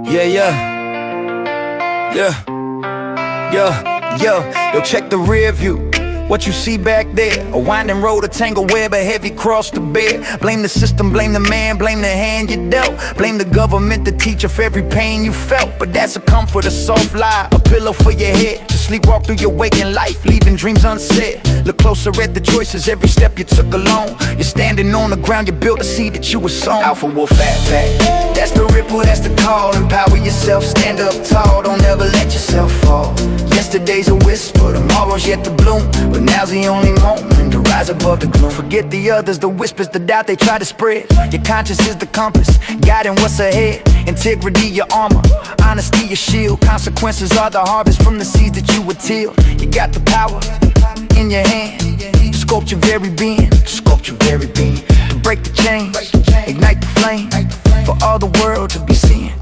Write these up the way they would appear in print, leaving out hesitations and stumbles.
Yeah, yo, check the rear view. What you see back there, a winding road, a tangled web, a heavy cross to bear. Blame the system, blame the man, blame the hand you dealt. Blame the government, the teacher for every pain you felt. But that's a comfort, a soft lie, a pillow for your head. To sleepwalk through your waking life, leaving dreams unsaid. Look closer at the choices, every step you took alone. You're standing on the ground, you built a seed that you were sown. Alpha Wolf backpack, that's the ripple, that's the call. Empower yourself, stand up tall, don't ever let yourself fall. Yesterday's a whisper, tomorrow's yet to bloom. But now's the only moment to rise above the gloom. Forget the others, the whispers, the doubt they try to spread. Your conscience is the compass, guiding what's ahead. Integrity your armor, honesty your shield. Consequences are the harvest from the seeds that you would till. You got the power in your hand, sculpt your very being, sculpt your very being. To break the chains, ignite the flame, for all the world to be seeing.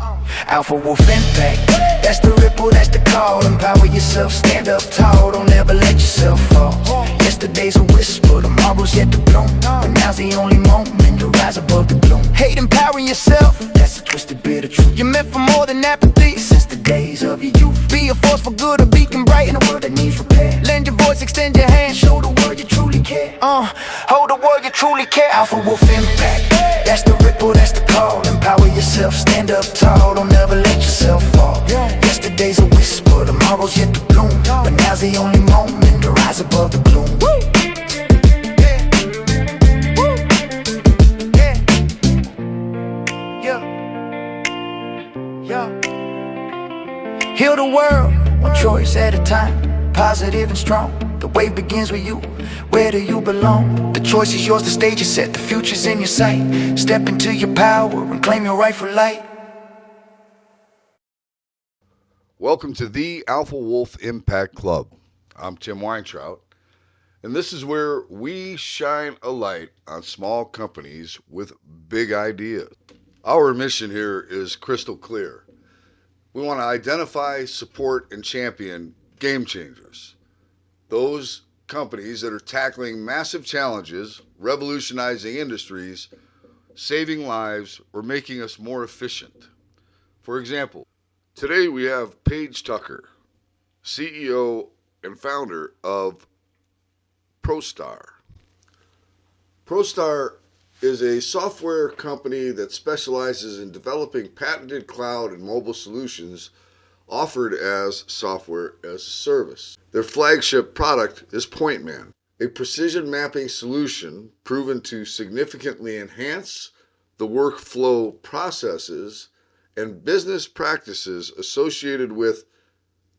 Alpha Wolf impact, that's the ripple, that's the call. Empower yourself, stand up tall, don't ever let yourself fall. Yesterday's a whisper, tomorrow's yet to bloom. But now's the only moment to rise above the gloom. Hate empowering yourself, that's a twisted bit of truth. You're meant for more than apathy, since the days of your youth. Be a force for good, a beacon bright in a world that needs repair. Lend your voice, extend your hand, show the world you truly care. Hold the world you truly care. Alpha Wolf impact, that's the ripple, that's the call. Empower yourself, stand up tall, don't ever let yourself fall. Yesterday's a whisper, tomorrow's yet to bloom. But now's the only moment to rise above the gloom. Heal the world, one choice at a time, positive and strong. The way begins with you, where do you belong? The choice is yours, the stage is set, the future's in your sight. Step into your power and claim your rightful light. Welcome to the Alpha Wolf Impact Club. I'm Tim Weintraut, and this is where we shine a light on small companies with big ideas. Our mission here is crystal clear. We want to identify, support, and champion game changers. Those companies that are tackling massive challenges, revolutionizing industries, saving lives, or making us more efficient. For example, today we have Paige Tucker, CEO and founder of Prostar. Prostar is a software company that specializes in developing patented cloud and mobile solutions offered as software as a service. Their flagship product is Pointman, a precision mapping solution proven to significantly enhance the workflow processes and business practices associated with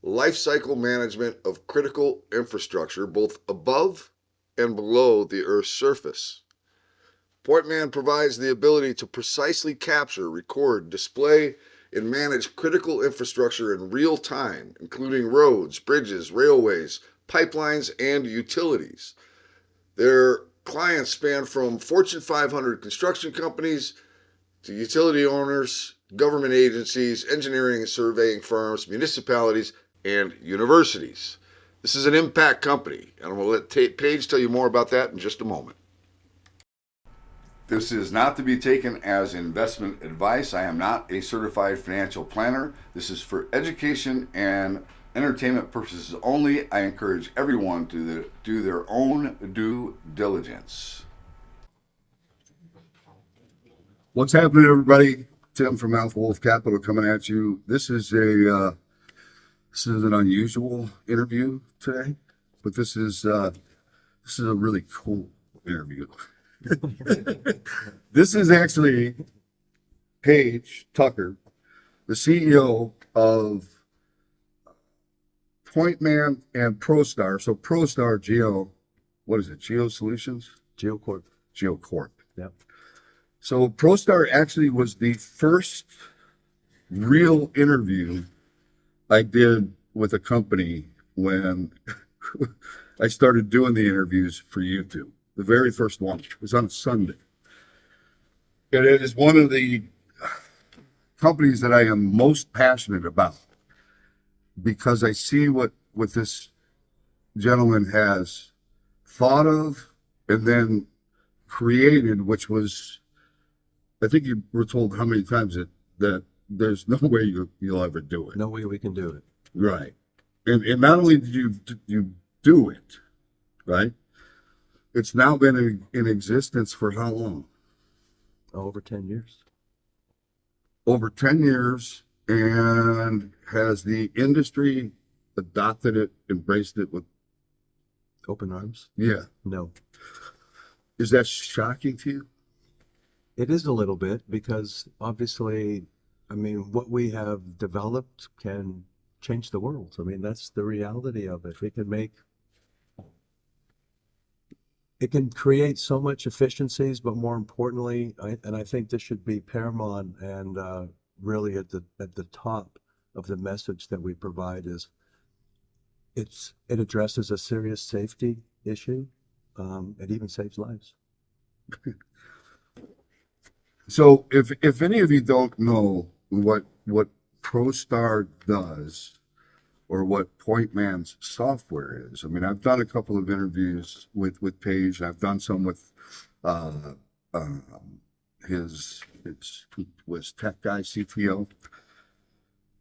lifecycle management of critical infrastructure, both above and below the Earth's surface. Pointman provides the ability to precisely capture, record, display, and manage critical infrastructure in real time, including roads, bridges, railways, pipelines, and utilities. Their clients span from Fortune 500 construction companies to utility owners, government agencies, engineering and surveying firms, municipalities, and universities. This is an impact company, and I'm going to let Paige tell you more about that in just a moment. This is not to be taken as investment advice. I am not a certified financial planner. This is for education and entertainment purposes only. I encourage everyone to do their own due diligence. What's happening, everybody? Tim from Alpha Wolf Capital coming at you. This is an unusual interview today, but this is a really cool interview. This is actually Paige Tucker, the CEO of Pointman and Prostar. So Prostar Geo, what is it? Geo Solutions? Geo Corp. Geo Corp. Yeah. So Prostar actually was the first real interview I did with a company when I started doing the interviews for YouTube. The very first one was on a Sunday. And it is one of the companies that I am most passionate about because I see what this gentleman has thought of and then created, which was, I think you were told how many times that there's no way you'll ever do it. No way we can do it. Right. And not only did you do it, right? It's now been in existence for how long? Over 10 years. Over 10 years, and has the industry adopted it, embraced it with, Open arms? yeah. No. Is that shocking to you? It is a little bit because obviously, I mean, what we have developed can change the world. I mean, that's the reality of it. It can create so much efficiencies, but more importantly, I think this should be paramount and really at the top of the message that we provide is it addresses a serious safety issue. It even saves lives. So if any of you don't know what Prostar does or what Pointman's software is, I mean, I've done a couple of interviews with Paige. I've done some with his was tech guy, CTO.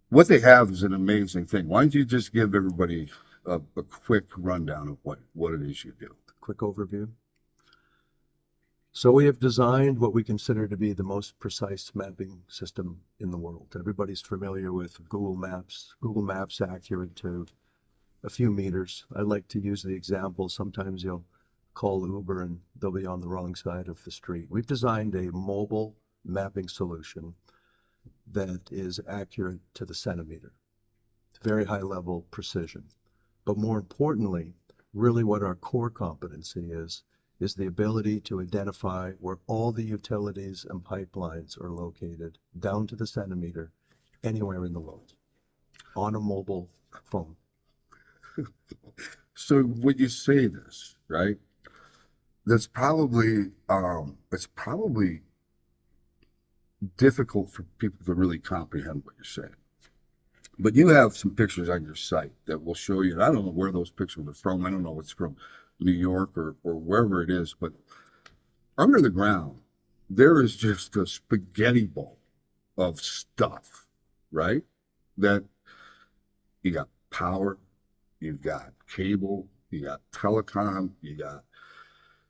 What they have is an amazing thing. Why don't you just give everybody a quick rundown of what it is you do? Quick overview. So we have designed what we consider to be the most precise mapping system in the world. Everybody's familiar with Google Maps. Google Maps accurate to a few meters. I like to use the example, sometimes you'll call Uber and they'll be on the wrong side of the street. We've designed a mobile mapping solution that is accurate to the centimeter. Very high level precision. But more importantly, really what our core competency is the ability to identify where all the utilities and pipelines are located down to the centimeter anywhere in the world on a mobile phone. So when you say this, right, that's probably it's probably difficult for people to really comprehend what you're saying. But you have some pictures on your site that will show you, and I don't know where those pictures are from. I don't know if it's from New York or wherever it is, but under the ground, there is just a spaghetti bowl of stuff, right? That you got power, you've got cable, you got telecom, you got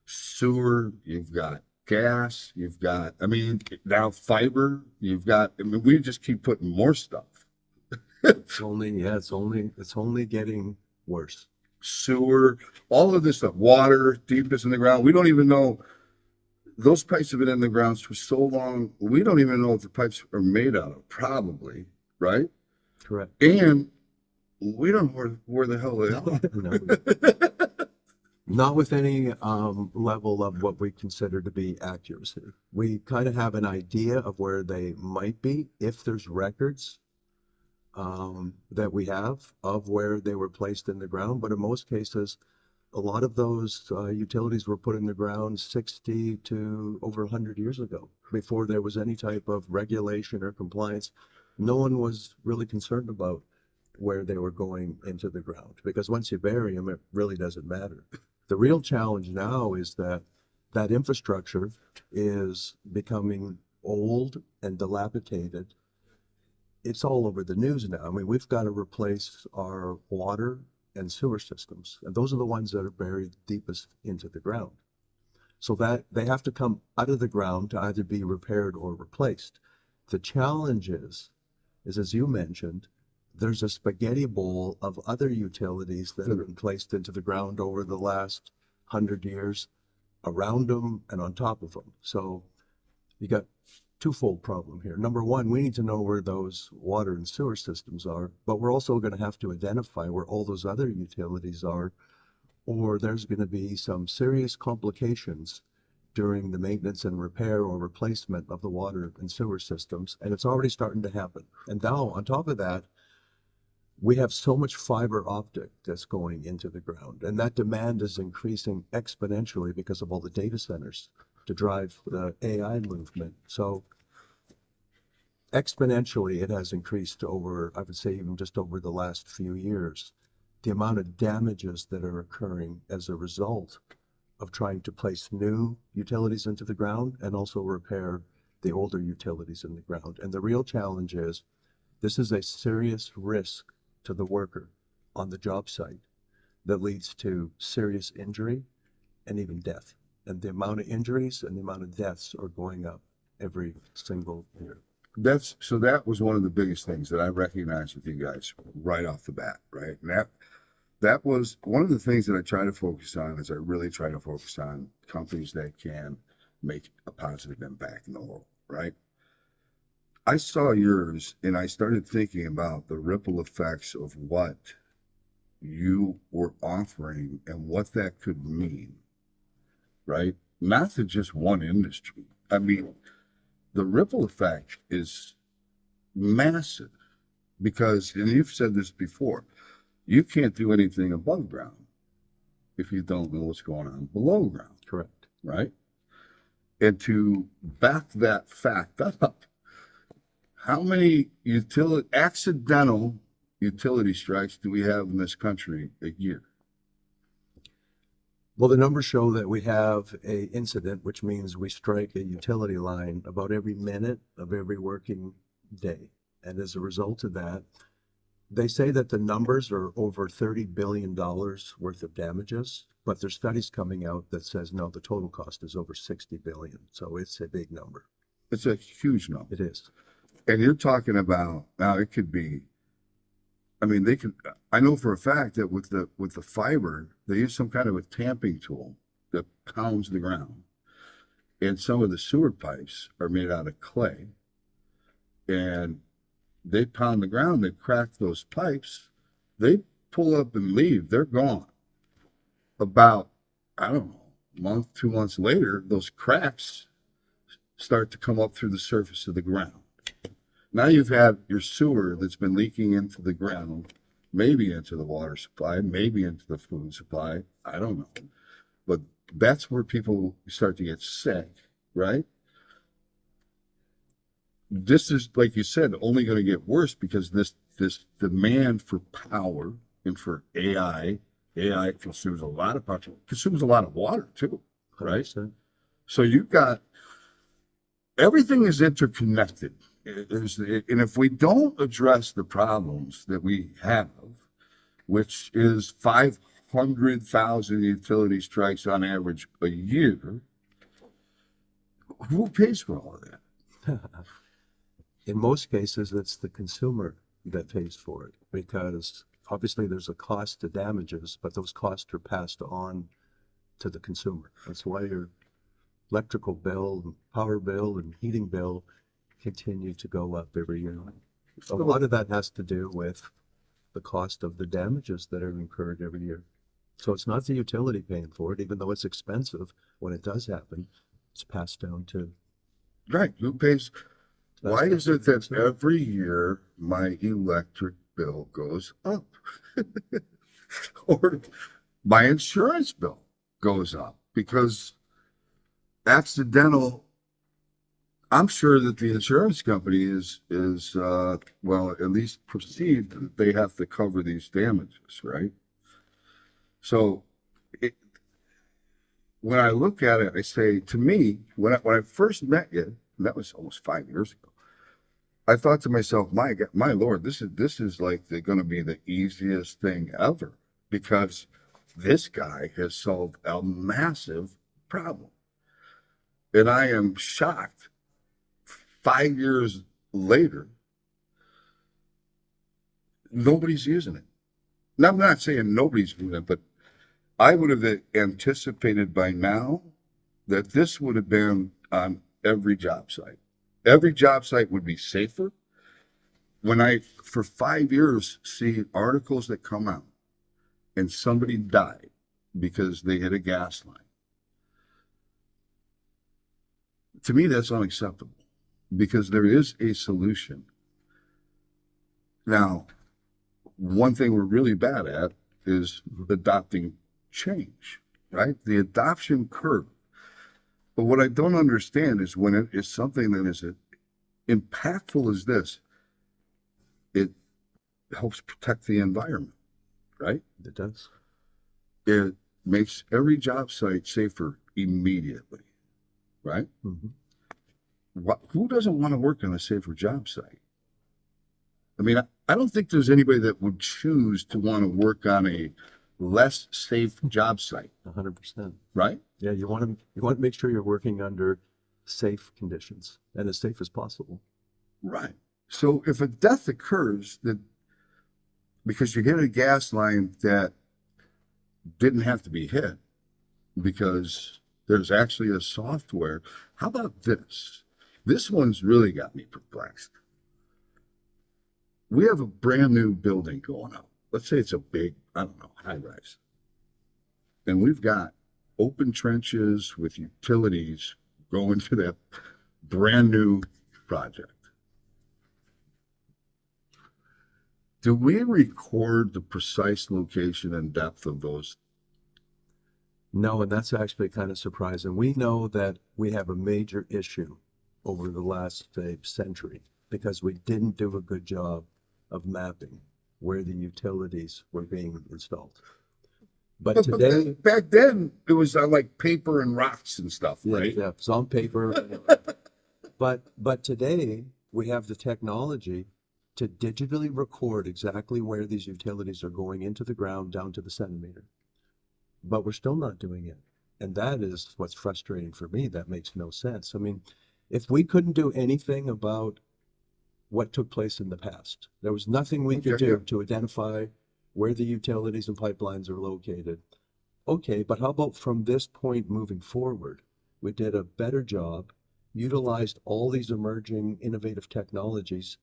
sewer, you've got gas, you've got, I mean, now fiber, you've got, I mean, we just keep putting more stuff. It's only getting worse. Sewer, all of this stuff, water, deepest in the ground. We don't even know, those pipes have been in the ground for so long, we don't even know what the pipes are made out of, probably, right? Correct. And we don't know where the hell they are. No. Not with any level of what we consider to be accuracy. We kind of have an idea of where they might be if there's records that we have of where they were placed in the ground. But in most cases, a lot of those utilities were put in the ground 60 to over 100 years ago, before there was any type of regulation or compliance. No one was really concerned about where they were going into the ground, because once you bury them, it really doesn't matter. The real challenge now is that infrastructure is becoming old and dilapidated. It's all over the news now. I mean, we've got to replace our water and sewer systems, and those are the ones that are buried deepest into the ground. So that they have to come out of the ground to either be repaired or replaced. The challenge is as you mentioned, there's a spaghetti bowl of other utilities that have been placed into the ground over the last 100 years, around them and on top of them. So you got twofold problem here. Number one, we need to know where those water and sewer systems are, but we're also going to have to identify where all those other utilities are, or there's going to be some serious complications during the maintenance and repair or replacement of the water and sewer systems. And it's already starting to happen. And now on top of that, we have so much fiber optic that's going into the ground, and that demand is increasing exponentially because of all the data centers to drive the AI movement. So exponentially, it has increased over, I would say even just over the last few years, the amount of damages that are occurring as a result of trying to place new utilities into the ground and also repair the older utilities in the ground. And the real challenge is this is a serious risk to the worker on the job site that leads to serious injury and even death. And the amount of injuries and the amount of deaths are going up every single year. So that was one of the biggest things that I recognized with you guys right off the bat, right? And that was one of the things that I try to focus on. Is I really try to focus on companies that can make a positive impact in the world, right? I saw yours and I started thinking about the ripple effects of what you were offering and what that could mean, right? Not to just one industry. I mean, the ripple effect is massive because, and you've said this before, you can't do anything above ground if you don't know what's going on below ground. Correct. Right? And to back that fact up, how many accidental utility strikes do we have in this country a year? Well, the numbers show that we have a incident, which means we strike a utility line about every minute of every working day. And as a result of that, they say that the numbers are over $30 billion worth of damages, but there's studies coming out that says, no, the total cost is over 60 billion. So it's a big number. It's a huge number. It is. And you're talking about, now it could be, I mean, I know for a fact that with the fiber, they use some kind of a tamping tool that pounds the ground. And some of the sewer pipes are made out of clay. And they pound the ground, they crack those pipes, they pull up and leave, they're gone. About, I don't know, a month, 2 months later, those cracks start to come up through the surface of the ground. Now you've had your sewer that's been leaking into the ground, maybe into the water supply, maybe into the food supply. I don't know. But that's where people start to get sick, right? This is, like you said, only going to get worse because this demand for power and for AI consumes a lot of power, consumes a lot of water too, right? 100%. So you've got, everything is interconnected. And if we don't address the problems that we have, which is 500,000 utility strikes on average a year, who pays for all of that? In most cases, it's the consumer that pays for it because obviously there's a cost to damages, but those costs are passed on to the consumer. That's why your electrical bill, and power bill, and heating bill continue to go up every year. A lot of that has to do with the cost of the damages that are incurred every year. So it's not the utility paying for it, even though it's expensive when it does happen. It's passed down to. Right. Who pays? Why is it that every year my electric bill goes up? Or my insurance bill goes up because accidental. I'm sure that the insurance company is well, at least perceived that they have to cover these damages, right? So when I look at it, I say, to me, when I first met you, and that was almost 5 years ago, I thought to myself, my God, my Lord, this is like going to be the easiest thing ever because this guy has solved a massive problem. And I am shocked 5 years later, nobody's using it. Now, I'm not saying nobody's using it, but I would have anticipated by now that this would have been on every job site. Every job site would be safer. When I, for 5 years, see articles that come out and somebody died because they hit a gas line, to me, that's unacceptable because there is a solution. Now, one thing we're really bad at is adopting change, right? The adoption curve. But what I don't understand is when it is something that is impactful as this, it helps protect the environment, right? It does. It makes every job site safer immediately, right? Mm-hmm. who doesn't want to work on a safer job site? I mean, I don't think there's anybody that would choose to want to work on a less safe job site, 100%. right? Yeah, you want to make sure you're working under safe conditions and as safe as possible. Right. So if a death occurs that because you hit a gas line that didn't have to be hit because there's actually a software. How about this? This one's really got me perplexed. We have a brand new building going up. Let's say it's a big, I don't know, high rise. And we've got open trenches with utilities going to that brand new project. Do we record the precise location and depth of those? No, and that's actually kind of surprising. We know that we have a major issue over the last, say, century because we didn't do a good job of mapping where the utilities were being installed. But today, back then, it was like paper and rocks and stuff, right? yeah, it's on paper. But today we have the technology to digitally record exactly where these utilities are going into the ground down to the centimeter. But we're still not doing it. And that is what's frustrating for me. That makes no sense. I mean, if we couldn't do anything about what took place in the past, there was nothing we could do to identify where the utilities and pipelines are located. Okay, but how about from this point moving forward, we did a better job, utilized all these emerging innovative technologies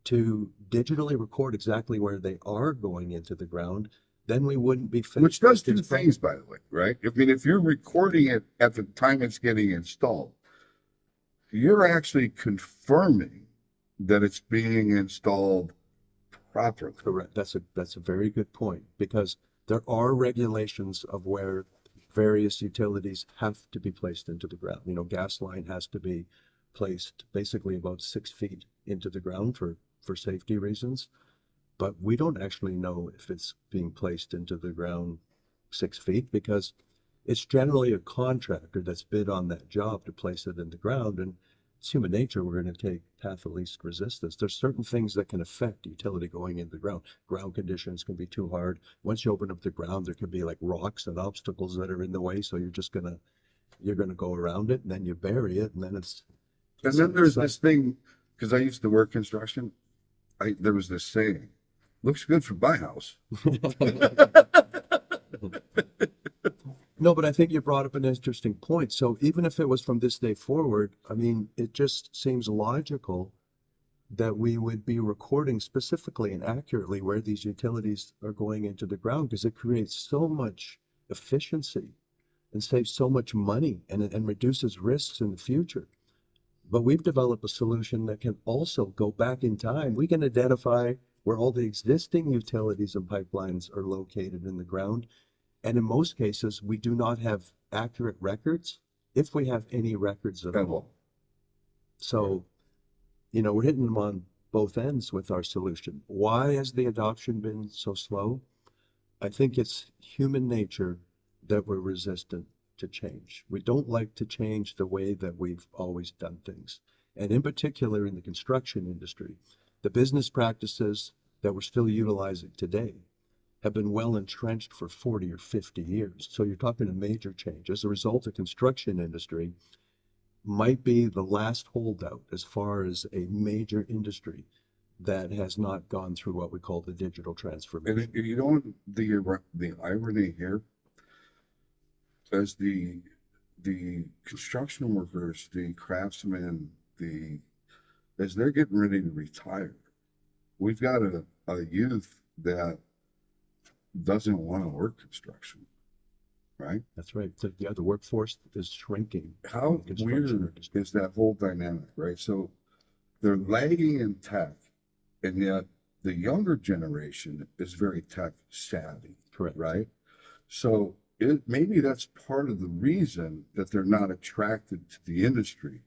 to digitally record exactly where they are going into the ground, then we wouldn't be faced. Which does two things, by the way, right? I mean, if you're recording it at the time it's getting installed, you're actually confirming that it's being installed properly. Correct. That's a very good point, because there are regulations of where various utilities have to be placed into the ground. You know, gas line has to be placed basically about 6 feet into the ground for safety reasons. But we don't actually know if it's being placed into the ground 6 feet because it's generally a contractor that's bid on that job to place it in the ground. And it's human nature. We're going to take path of least resistance. There's certain things that can affect utility going into the ground. Ground conditions can be too hard. Once you open up the ground, there could be like rocks and obstacles that are in the way. So you're going to go around it and then you bury it. And then and then there's this thing, because I used to work construction. There was this saying, looks good for my house. No, but I think you brought up an interesting point. So even if it was from this day forward, I mean, it just seems logical that we would be recording specifically and accurately where these utilities are going into the ground, because it creates so much efficiency and saves so much money and reduces risks in the future. But we've developed a solution that can also go back in time. We can identify where all the existing utilities and pipelines are located in the ground. And in most cases, we do not have accurate records, if we have any records at all. So, you know, we're hitting them on both ends with our solution. Why has the adoption been so slow? I think it's human nature that we're resistant to change. We don't like to change the way that we've always done things. And in particular in the construction industry, the business practices that we're still utilizing today have been well entrenched for 40 or 50 years. So you're talking a major change. As a result, the construction industry might be the last holdout as far as a major industry that has not gone through what we call the digital transformation. And you know the irony here? As the construction workers, the craftsmen, as they're getting ready to retire, we've got a youth that doesn't want to work construction, right? That's right. So, yeah, the workforce is shrinking. How weird is that whole dynamic, right? So they're lagging in tech, and yet the younger generation is very tech savvy. Correct. Right? So maybe that's part of the reason that they're not attracted to the industry.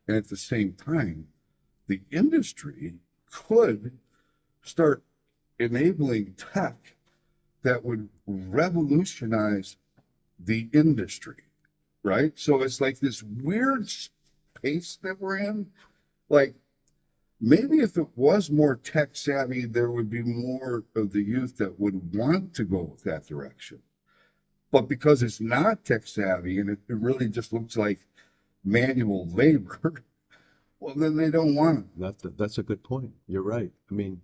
And at the same time, the industry could start enabling tech that would revolutionize the industry, right? So it's like this weird pace that we're in, like maybe if it was more tech savvy, there would be more of the youth that would want to go that direction. But because it's not tech savvy and it really just looks like manual labor, well, then they don't want it. That's a good point. You're right. I mean,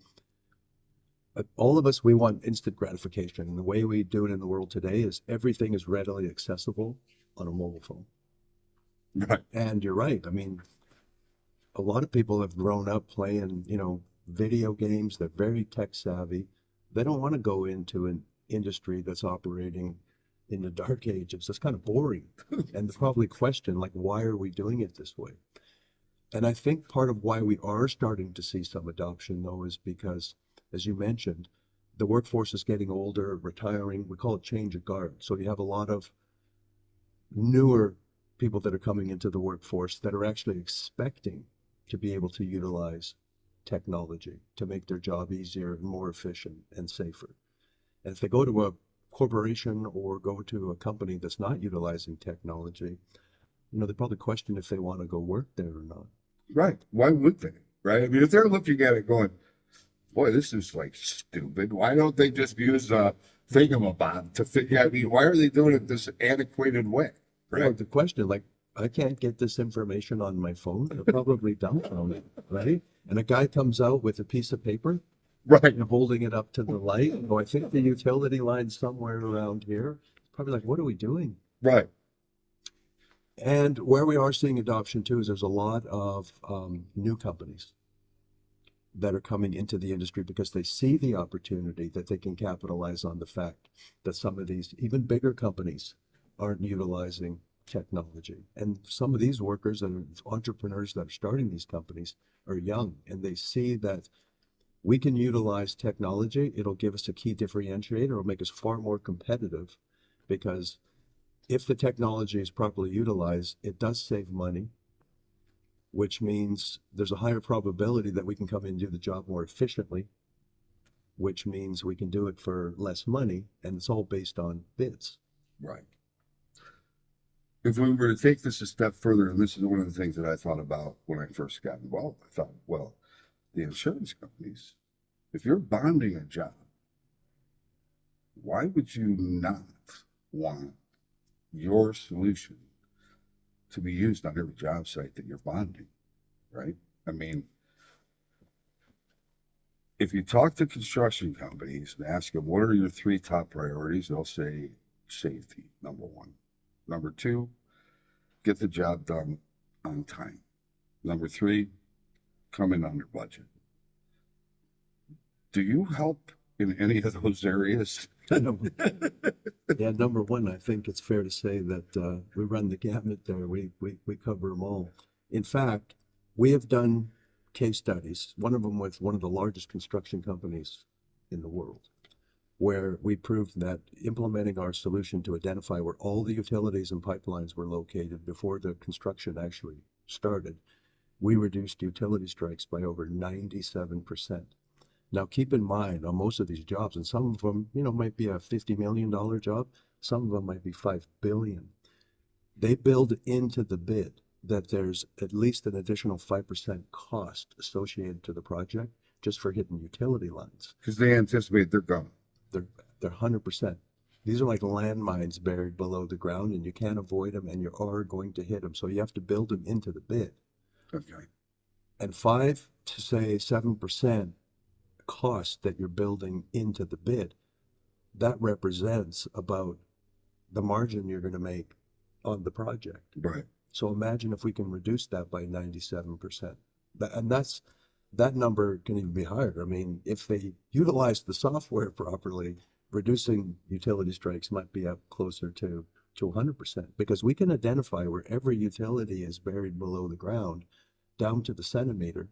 all of us, we want instant gratification. And the way we do it in the world today is everything is readily accessible on a mobile phone. Right. And you're right. I mean, a lot of people have grown up playing, video games. They're very tech savvy. They don't want to go into an industry that's operating in the dark ages. It's kind of boring. And they probably question, like, why are we doing it this way? And I think part of why we are starting to see some adoption, though, is because, as you mentioned, the workforce is getting older, retiring. We call it change of guard. So you have a lot of newer people that are coming into the workforce that are actually expecting to be able to utilize technology to make their job easier and more efficient and safer. And if they go to a corporation or go to a company that's not utilizing technology, they probably question if they want to go work there or not. Right. Why would they? Right. I mean, if they're looking at it going, boy, this is like stupid. Why don't they just use a thingamabob to figure? I mean, why are they doing it this antiquated way? Right. Well, the question, like, I can't get this information on my phone. They'll probably download it, right? And a guy comes out with a piece of paper, Right. and holding it up to the light. And go, I think the utility line's somewhere around here. Probably like, what are we doing? Right. And where we are seeing adoption too is there's a lot of new companies that are coming into the industry because they see the opportunity that they can capitalize on the fact that some of these even bigger companies aren't utilizing technology. And some of these workers and entrepreneurs that are starting these companies are young, and they see that we can utilize technology. It'll give us a key differentiator. It'll make us far more competitive, because if the technology is properly utilized, it does save money, which means there's a higher probability that we can come in and do the job more efficiently, which means we can do it for less money, and it's all based on bids. Right. If we were to take this a step further, and this is one of the things that I thought about when I first got involved, I thought, well, the insurance companies, if you're bonding a job, why would you not want your solution to be used on every job site that you're bonding, right? I mean, if you talk to construction companies and ask them, what are your 3 top priorities? They'll say safety, number 1. Number 2, get the job done on time. Number 3, come in under budget. Do you help in any of those areas? Yeah, number 1, I think it's fair to say that we run the gamut there. We cover them all. In fact, we have done case studies, one of them with one of the largest construction companies in the world, where we proved that implementing our solution to identify where all the utilities and pipelines were located before the construction actually started, we reduced utility strikes by over 97%. Now, keep in mind, on most of these jobs, and some of them, might be a $50 million job, some of them might be $5 billion. They build into the bid that there's at least an additional 5% cost associated to the project just for hitting utility lines. Because they anticipate they're gone. They're 100%. These are like landmines buried below the ground, and you can't avoid them, and you are going to hit them. So you have to build them into the bid. Okay. And 5 to say 7% cost that you're building into the bid, that represents about the margin you're going to make on the project. Right. So imagine if we can reduce that by 97%. That number can even be higher. I mean, if they utilize the software properly, reducing utility strikes might be up closer to 100%, because we can identify where every utility is buried below the ground down to the centimeter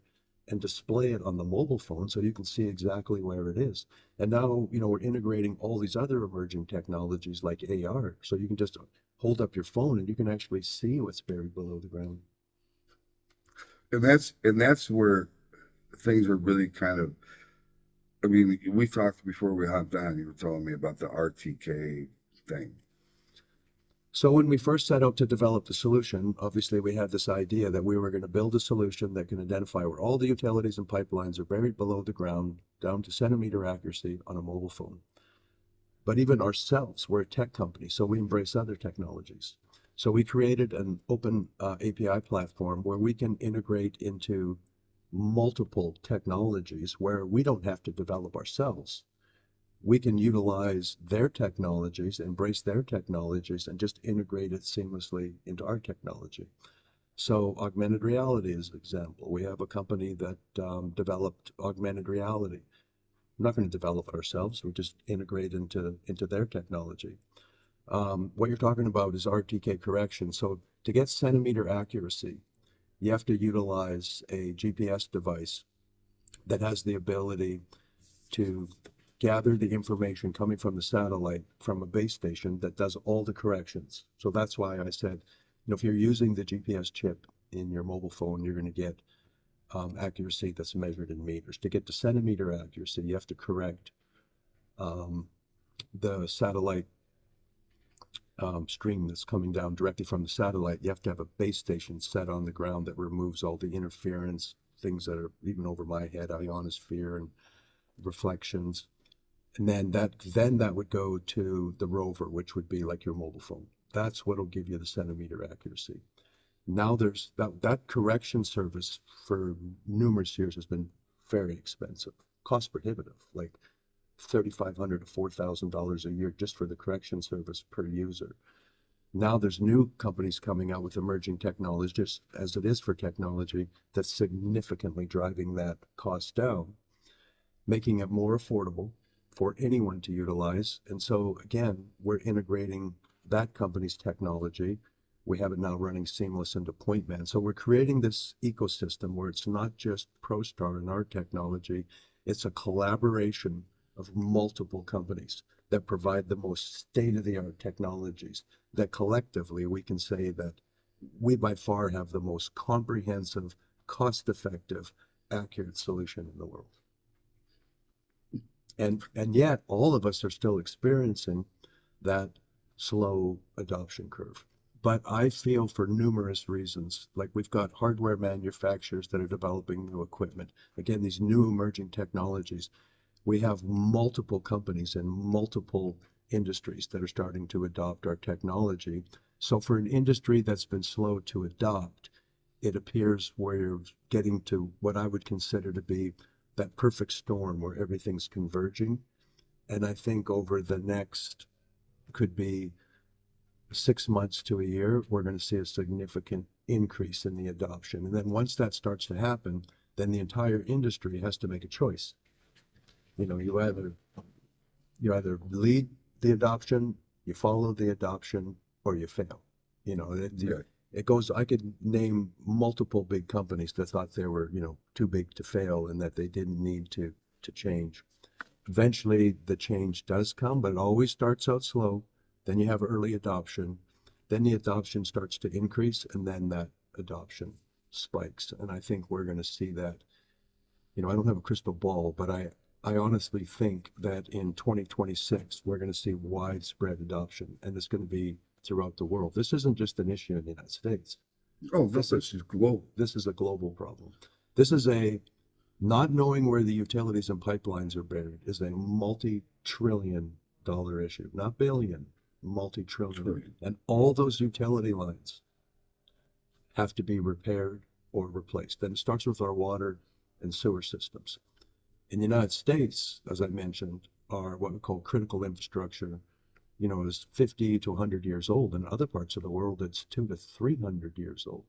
and display it on the mobile phone so you can see exactly where it is. And now, we're integrating all these other emerging technologies like AR, so you can just hold up your phone and you can actually see what's buried below the ground. And that's where things are really kind of, I mean, we talked before we hopped on, you were telling me about the RTK thing. So when we first set out to develop the solution, obviously we had this idea that we were going to build a solution that can identify where all the utilities and pipelines are buried below the ground down to centimeter accuracy on a mobile phone. But even ourselves, we're a tech company, so we embrace other technologies. So we created an open API platform where we can integrate into multiple technologies where we don't have to develop ourselves. We can utilize their technologies, embrace their technologies, and just integrate it seamlessly into our technology. So augmented reality is an example. We have a company that developed augmented reality. We're not going to develop it ourselves. We just integrate into their technology. What you're talking about is RTK correction. So to get centimeter accuracy, you have to utilize a GPS device that has the ability to gather the information coming from the satellite from a base station that does all the corrections. So that's why I said, if you're using the GPS chip in your mobile phone, you're going to get accuracy that's measured in meters. To get to centimeter accuracy, you have to correct the satellite stream that's coming down directly from the satellite. You have to have a base station set on the ground that removes all the interference, things that are even over my head, ionosphere and reflections. And then that would go to the rover, which would be like your mobile phone. That's what'll give you the centimeter accuracy. Now there's that correction service for numerous years has been very expensive, cost prohibitive, like $3,500 to $4,000 a year just for the correction service per user. Now there's new companies coming out with emerging technologies, just as it is for technology, that's significantly driving that cost down, making it more affordable for anyone to utilize. And so again, we're integrating that company's technology. We have it now running seamless into Pointman. So we're creating this ecosystem where it's not just Prostar and our technology, it's a collaboration of multiple companies that provide the most state-of-the-art technologies that collectively we can say that we by far have the most comprehensive, cost-effective, accurate solution in the world. And yet all of us are still experiencing that slow adoption curve. But I feel for numerous reasons, like we've got hardware manufacturers that are developing new equipment. Again, these new emerging technologies. We have multiple companies in multiple industries that are starting to adopt our technology. So for an industry that's been slow to adopt, it appears we're getting to what I would consider to be that perfect storm where everything's converging. And I think over the next, could be 6 months to a year, we're going to see a significant increase in the adoption. And then once that starts to happen, then the entire industry has to make a choice. You either lead the adoption, you follow the adoption, or you fail. It goes, I could name multiple big companies that thought they were, too big to fail and that they didn't need to change. Eventually the change does come, but it always starts out slow. Then you have early adoption, then the adoption starts to increase, and then that adoption spikes. And I think we're going to see that, I don't have a crystal ball, but I honestly think that in 2026, we're going to see widespread adoption, and it's going to be throughout the world. This isn't just an issue in the United States. Oh, this is global. This is a global problem. This is not knowing where the utilities and pipelines are buried is a multi-trillion-dollar issue, not billion, multi-trillion. And all those utility lines have to be repaired or replaced. And it starts with our water and sewer systems. In the United States, as I mentioned, are what we call critical infrastructure, is 50 to 100 years old. In other parts of the world, it's 200 to 300 years old.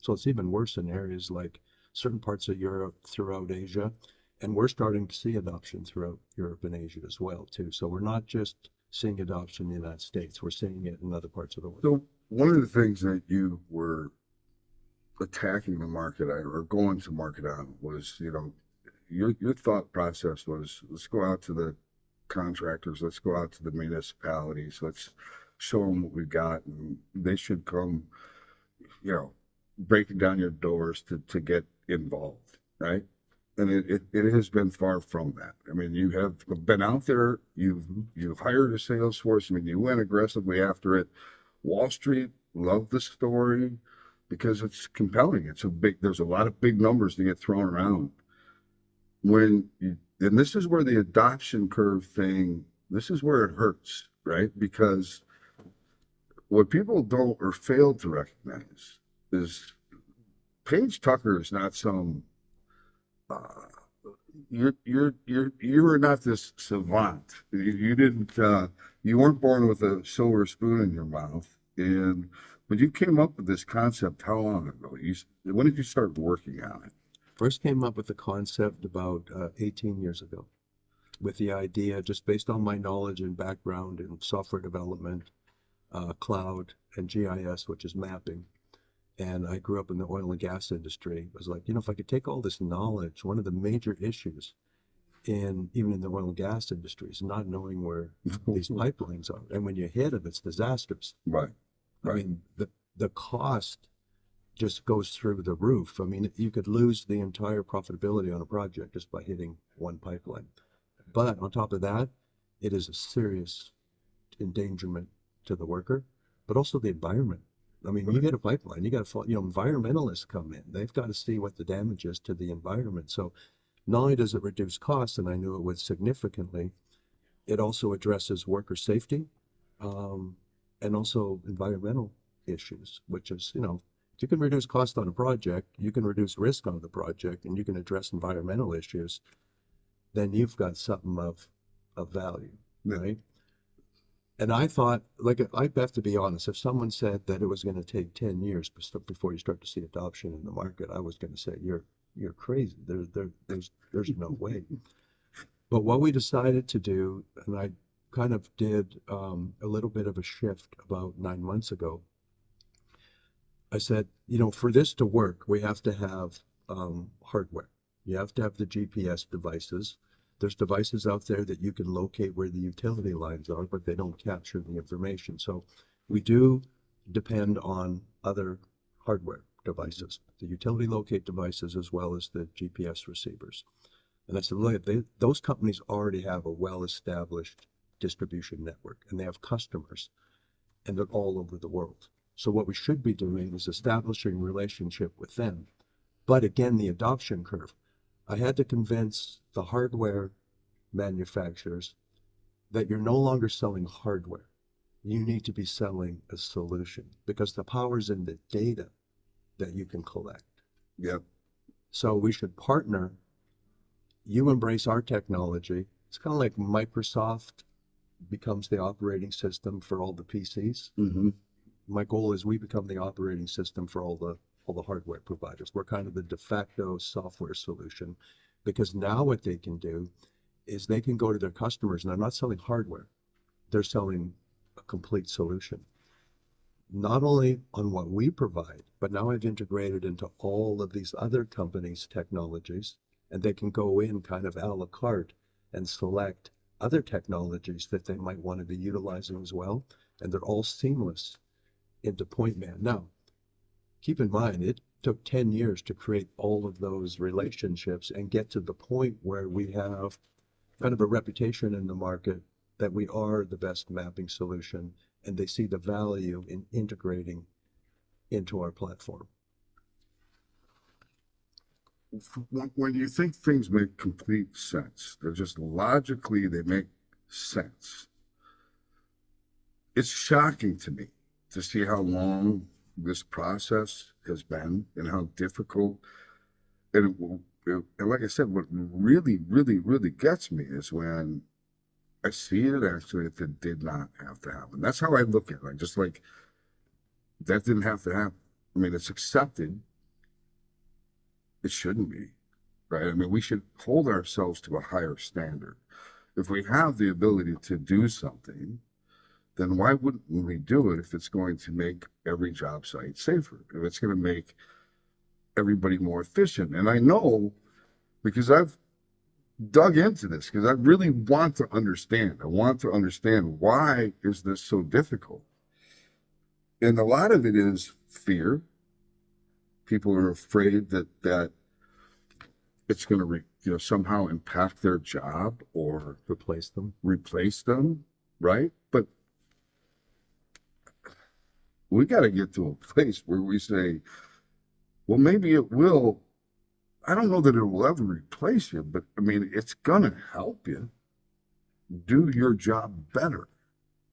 So it's even worse in areas like certain parts of Europe, throughout Asia, and we're starting to see adoption throughout Europe and Asia as well, too. So we're not just seeing adoption in the United States, we're seeing it in other parts of the world. So one of the things that you were attacking the market or going to market on was, your thought process was, let's go out to the contractors, let's go out to the municipalities, let's show them what we've got, and they should come, breaking down your doors to get involved, right? And it has been far from that. I mean, you have been out there, you've hired a sales force, you went aggressively after it. Wall Street loved the story because it's compelling. There's a lot of big numbers to get thrown around. And this is where the adoption curve thing, this is where it hurts, right? Because what people don't or fail to recognize is Paige Tucker is not some, uh, you're not this savant. You didn't, you weren't born with a silver spoon in your mouth. And when you came up with this concept, how long ago? When did you start working on it? First came up with the concept about 18 years ago, with the idea, just based on my knowledge and background in software development, cloud, and GIS, which is mapping. And I grew up in the oil and gas industry. I was like, if I could take all this knowledge, one of the major issues even in the oil and gas industry is not knowing where these pipelines are. And when you hit them, it's disastrous. Right. I mean, the cost just goes through the roof. I mean, you could lose the entire profitability on a project just by hitting one pipeline. But on top of that, it is a serious endangerment to the worker, but also the environment. I mean, you hit a pipeline, you got to, environmentalists come in. They've got to see what the damage is to the environment. So not only does it reduce costs, and I knew it would significantly, it also addresses worker safety and also environmental issues, which is, if you can reduce cost on a project, you can reduce risk on the project, and you can address environmental issues, then you've got something of value, right? And I thought, I have to be honest, if someone said that it was going to take 10 years before you start to see adoption in the market, I was going to say, you're crazy. There's no way. But what we decided to do, and I kind of did a little bit of a shift about 9 months ago. I said, for this to work, we have to have hardware. You have to have the GPS devices. There's devices out there that you can locate where the utility lines are, but they don't capture the information. So we do depend on other hardware devices, the utility locate devices, as well as the GPS receivers. And I said, look, those companies already have a well-established distribution network, and they have customers, and they're all over the world. So what we should be doing is establishing a relationship with them. But again, the adoption curve. I had to convince the hardware manufacturers that you're no longer selling hardware. You need to be selling a solution, because the power's in the data that you can collect. Yep. So we should partner. You embrace our technology. It's kind of like Microsoft becomes the operating system for all the PCs. Mm-hmm. My goal is we become the operating system for all the hardware providers. We're kind of the de facto software solution, because now what they can do is they can go to their customers, and they're not selling hardware. They're selling a complete solution, not only on what we provide, but now I've integrated into all of these other companies' technologies, and they can go in kind of a la carte and select other technologies that they might want to be utilizing as well, and they're all seamless into Pointman. Now, keep in mind, it took 10 years to create all of those relationships and get to the point where we have kind of a reputation in the market that we are the best mapping solution, and they see the value in integrating into our platform. When you think things make complete sense, they're just logically, they make sense. It's shocking to me to see how long this process has been and how difficult. And like I said, what really, really, really gets me is when I see it actually, if it did not have to happen. That's how I look at it. Just like, that didn't have to happen. I mean, it's accepted. It shouldn't be, right? I mean, we should hold ourselves to a higher standard. If we have the ability to do something, then why wouldn't we do it if it's going to make every job site safer, if it's going to make everybody more efficient? And I know, because I've dug into this, because I really want to understand. I want to understand, why is this so difficult? And a lot of it is fear. People are afraid that it's going to somehow impact their job or Replace them. right? But we got to get to a place where we say, well, maybe it will. I don't know that it will ever replace you, but I mean, it's going to help you do your job better,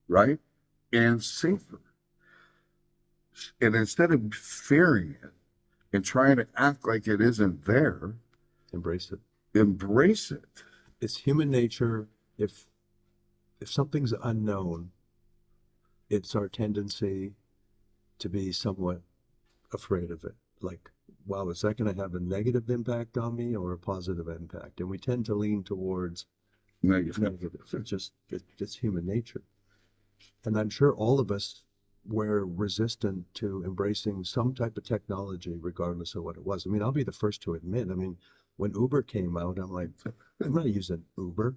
right? And safer. And instead of fearing it and trying to act like it isn't there, Embrace it. embrace it. It's human nature. If something's unknown, it's our tendency to be somewhat afraid of it. Like, wow, is that going to have a negative impact on me or a positive impact? And we tend to lean towards negative. It's human nature. And I'm sure all of us were resistant to embracing some type of technology, regardless of what it was. I mean, I'll be the first to admit, I mean, when Uber came out, I'm like, I'm not using Uber.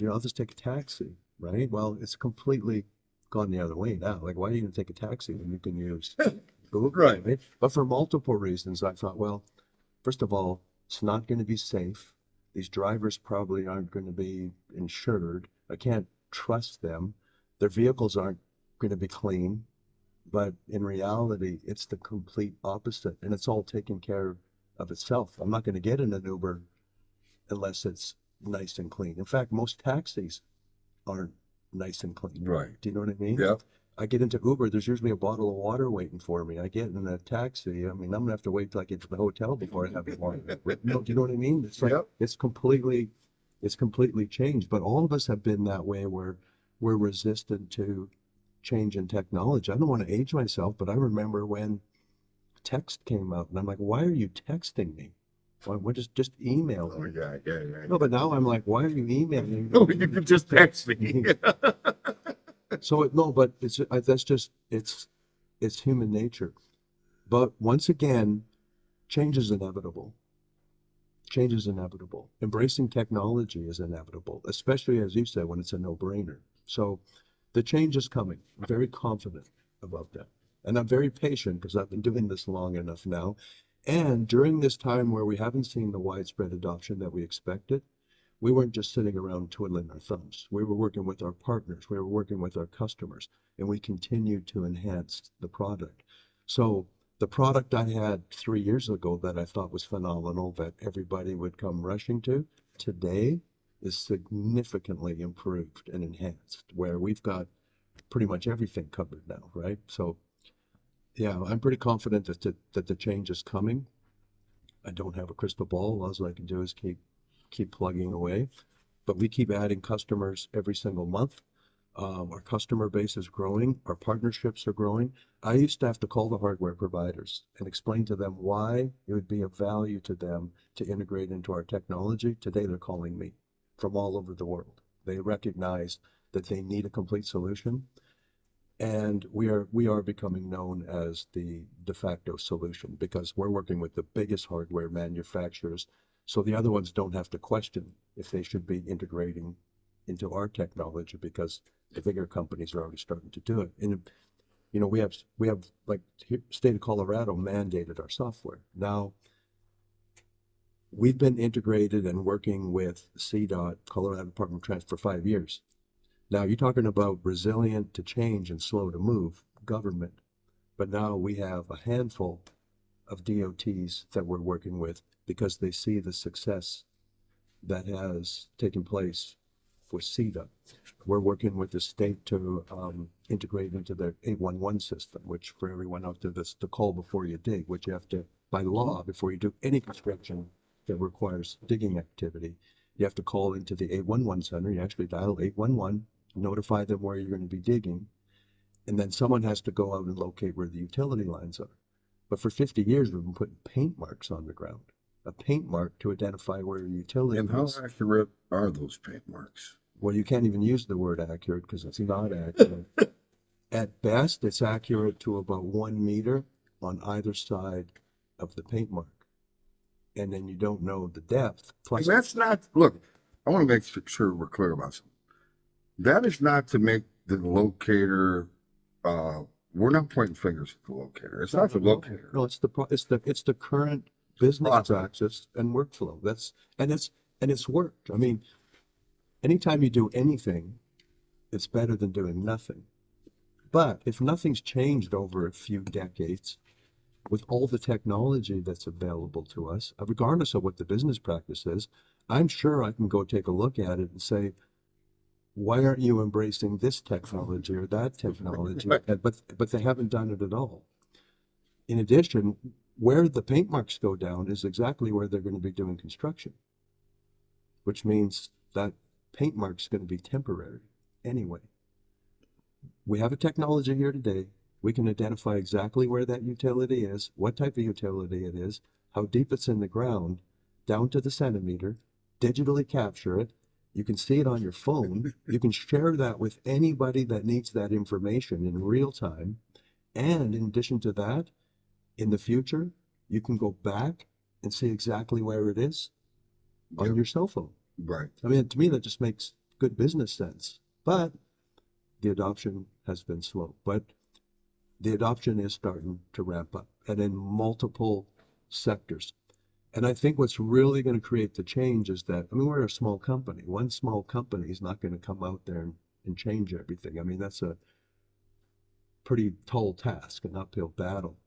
I'll just take a taxi, right? Well, it's completely gone the other way now. Like, why do you even take a taxi when you can use Uber? Right. But for multiple reasons, I thought, well, first of all, it's not going to be safe. These drivers probably aren't going to be insured. I can't trust them. Their vehicles aren't going to be clean. But in reality, it's the complete opposite. And it's all taken care of itself. I'm not going to get in an Uber unless it's nice and clean. In fact, most taxis aren't nice and clean. Right. Do you know what I mean? Yeah. I get into Uber, there's usually a bottle of water waiting for me. I get in a taxi, I mean, I'm gonna have to wait till I get to the hotel before I have water. Do you know what I mean? It's like, Yep. it's completely changed. But all of us have been that way where we're resistant to change in technology. I don't want to age myself, but I remember when text came out and I'm like, why are you texting me? Why just email Oh, me? yeah. No, but now I'm like, why are you emailing me? No, you can just text me. So but that's just it's human nature. But once again, change is inevitable. Change is inevitable. Embracing technology is inevitable, especially as you said, when it's a no-brainer. So the change is coming. I'm very confident about that. And I'm very patient because I've been doing this long enough now. And during this time where we haven't seen the widespread adoption that we expected, we weren't just sitting around twiddling our thumbs. We were working with our partners. We were working with our customers, and we continued to enhance the product. So the product I had 3 years ago that I thought was phenomenal, that everybody would come rushing to, today is significantly improved and enhanced, where we've got pretty much everything covered now, right? So yeah, I'm pretty confident that the change is coming. I don't have a crystal ball. All I can do is keep plugging away, but we keep adding customers every single month. Our customer base is growing. Our partnerships are growing. I used to have to call the hardware providers and explain to them why it would be of value to them to integrate into our technology. Today, they're calling me from all over the world. They recognize that they need a complete solution. And we are becoming known as the de facto solution because we're working with the biggest hardware manufacturers. So the other ones don't have to question if they should be integrating into our technology because the bigger companies are already starting to do it. And we have like state of Colorado mandated our software. Now we've been integrated and working with CDOT, Colorado Department of Transit, for 5 years. Now you're talking about resilient to change and slow to move government, but now we have a handful of DOTs that we're working with because they see the success that has taken place with CEDA. We're working with the state to integrate into their 811 system, which for everyone out there, that's the call before you dig, which you have to, by law, before you do any construction that requires digging activity, you have to call into the 811 center. You actually dial 811, notify them where you're going to be digging, and then someone has to go out and locate where the utility lines are. But for 50 years, we've been putting paint marks on the ground, a paint mark to identify where your utility And how is. accurate are those paint marks? Well, you can't even use the word accurate because it's not accurate. At best, it's accurate to about 1 meter on either side of the paint mark. And then you don't know the depth. Plus, That's not, look, I want to make sure we're clear about something. That is not to make the locator, we're not pointing fingers at the locator. It's not the locator. No, it's the current business Process. practice and workflow. It's worked. I mean, anytime you do anything, it's better than doing nothing. But if nothing's changed over a few decades, with all the technology that's available to us, regardless of what the business practice is, I'm sure I can go take a look at it and say, why aren't you embracing this technology or that technology? But they haven't done it at all. In addition, where the paint marks go down is exactly where they're going to be doing construction, which means that paint mark's going to be temporary anyway. We have a technology here today. We can identify exactly where that utility is, what type of utility it is, how deep it's in the ground, down to the centimeter, digitally capture it. You can see it on your phone. You can share that with anybody that needs that information in real time. And in addition to that, in the future, you can go back and see exactly where it is on your cell phone. Right. I mean, to me, that just makes good business sense. But the adoption has been slow. But the adoption is starting to ramp up, and in multiple sectors. And I think what's really going to create the change is that, I mean, we're a small company. One small company is not going to come out there and change everything. I mean, that's a pretty tall task, an uphill battle.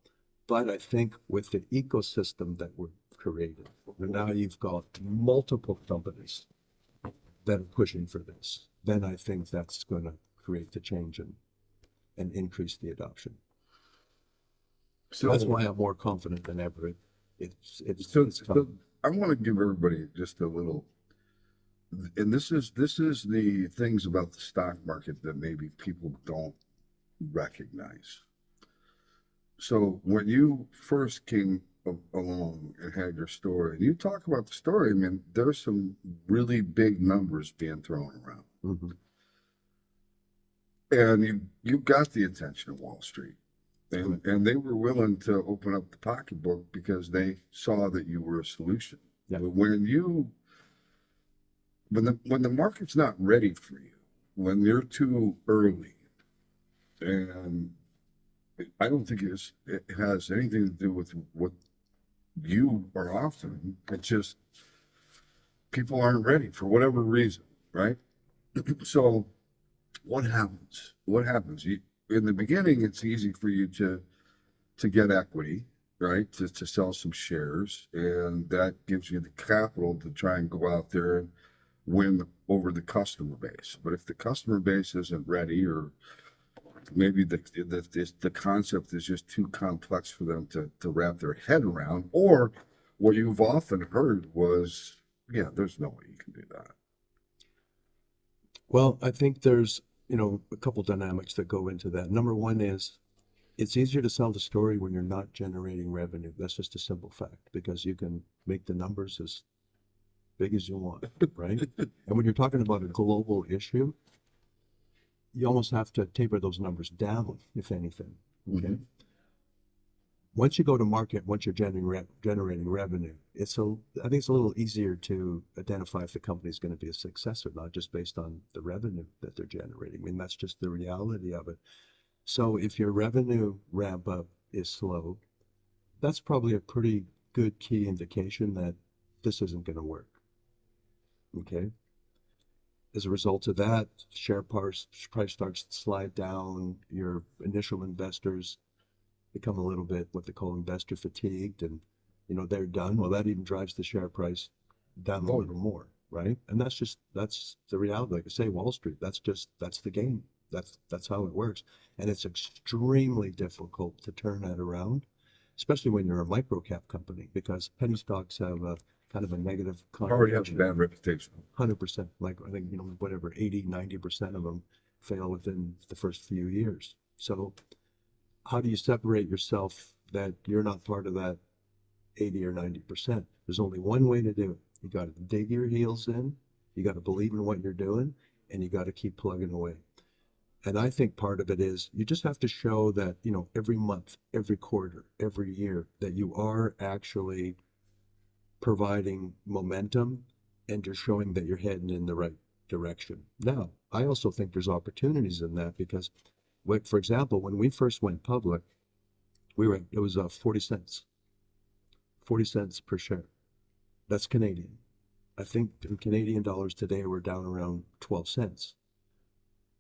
But I think with the ecosystem that we're creating, now you've got multiple companies that are pushing for this, then I think that's going to create the change and increase the adoption. So that's why I'm more confident than ever. It's coming. I want to give everybody just a little, and this is the things about the stock market that maybe people don't recognize. So when you first came along and had your story, and you talk about the story, I mean, there's some really big numbers being thrown around. Mm-hmm. And you got the attention of Wall Street. And they were willing to open up the pocketbook because they saw that you were a solution. Yeah. But when the market's not ready for you, when you're too early, and I don't think it has anything to do with what you are offering. It's just people aren't ready for whatever reason, right? So what happens? In the beginning, it's easy for you to get equity, right? To sell some shares, and that gives you the capital to try and go out there and win over the customer base. But if the customer base isn't ready, or maybe the concept is just too complex for them to wrap their head around, or what you've often heard was, yeah, there's no way you can do that. Well, I think there's, a couple dynamics that go into that. Number one is it's easier to sell the story when you're not generating revenue. That's just a simple fact, because you can make the numbers as big as you want, right? And when you're talking about a global issue, you almost have to taper those numbers down, if anything. Okay. Mm-hmm. Once you go to market, once you're generating revenue, I think it's a little easier to identify if the company is going to be a success or not, just based on the revenue that they're generating. I mean, that's just the reality of it. So if your revenue ramp up is slow, that's probably a pretty good key indication that this isn't going to work. Okay. As a result of that, share price starts to slide down. Your initial investors become a little bit what they call investor fatigued, and they're done. Well, that even drives the share price down a little more, right? And that's the reality. Like I say, Wall Street, that's the game. That's how it works. And it's extremely difficult to turn that around, especially when you're a micro cap company, because penny stocks have a kind of a negative Already have a bad reputation. 100%. Like, I think, 80-90% of them fail within the first few years. So how do you separate yourself that you're not part of that 80 or 90%? There's only one way to do it. You got to dig your heels in. You got to believe in what you're doing, and you got to keep plugging away. And I think part of it is you just have to show that, every month, every quarter, every year, that you are actually providing momentum, and you're showing that you're heading in the right direction. Now, I also think there's opportunities in that, because, for example, when we first went public, it was 40 cents per share. That's Canadian. I think in Canadian dollars today, we're down around 12 cents.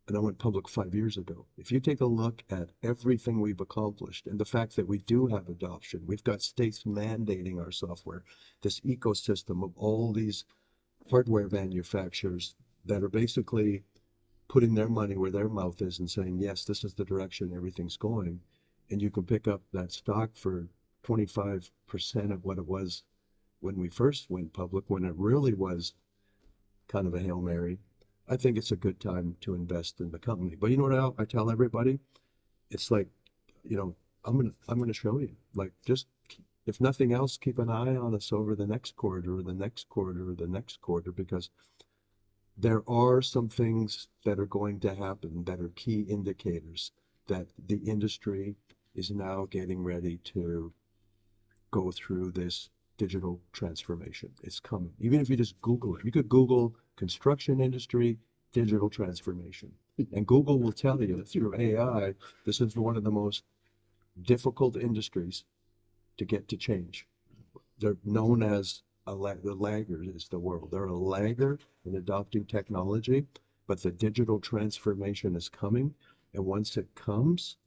and I went public 5 years ago. If you take a look at everything we've accomplished and the fact that we do have adoption, we've got states mandating our software, this ecosystem of all these hardware manufacturers that are basically putting their money where their mouth is and saying, yes, this is the direction everything's going. And you can pick up that stock for 25% of what it was when we first went public, when it really was kind of a Hail Mary. I think it's a good time to invest in the company. But you know what I tell everybody? It's like, I'm gonna show you. Like, just if nothing else, keep an eye on us over the next quarter or the next quarter or the next quarter, because there are some things that are going to happen that are key indicators that the industry is now getting ready to go through this digital transformation. It's coming. Even if you just Google it, you could Google construction industry, digital transformation. And Google will tell you through AI, this is one of the most difficult industries to get to change. They're known as the laggard is the world. They're a laggard in adopting technology, but the digital transformation is coming. And once it comes,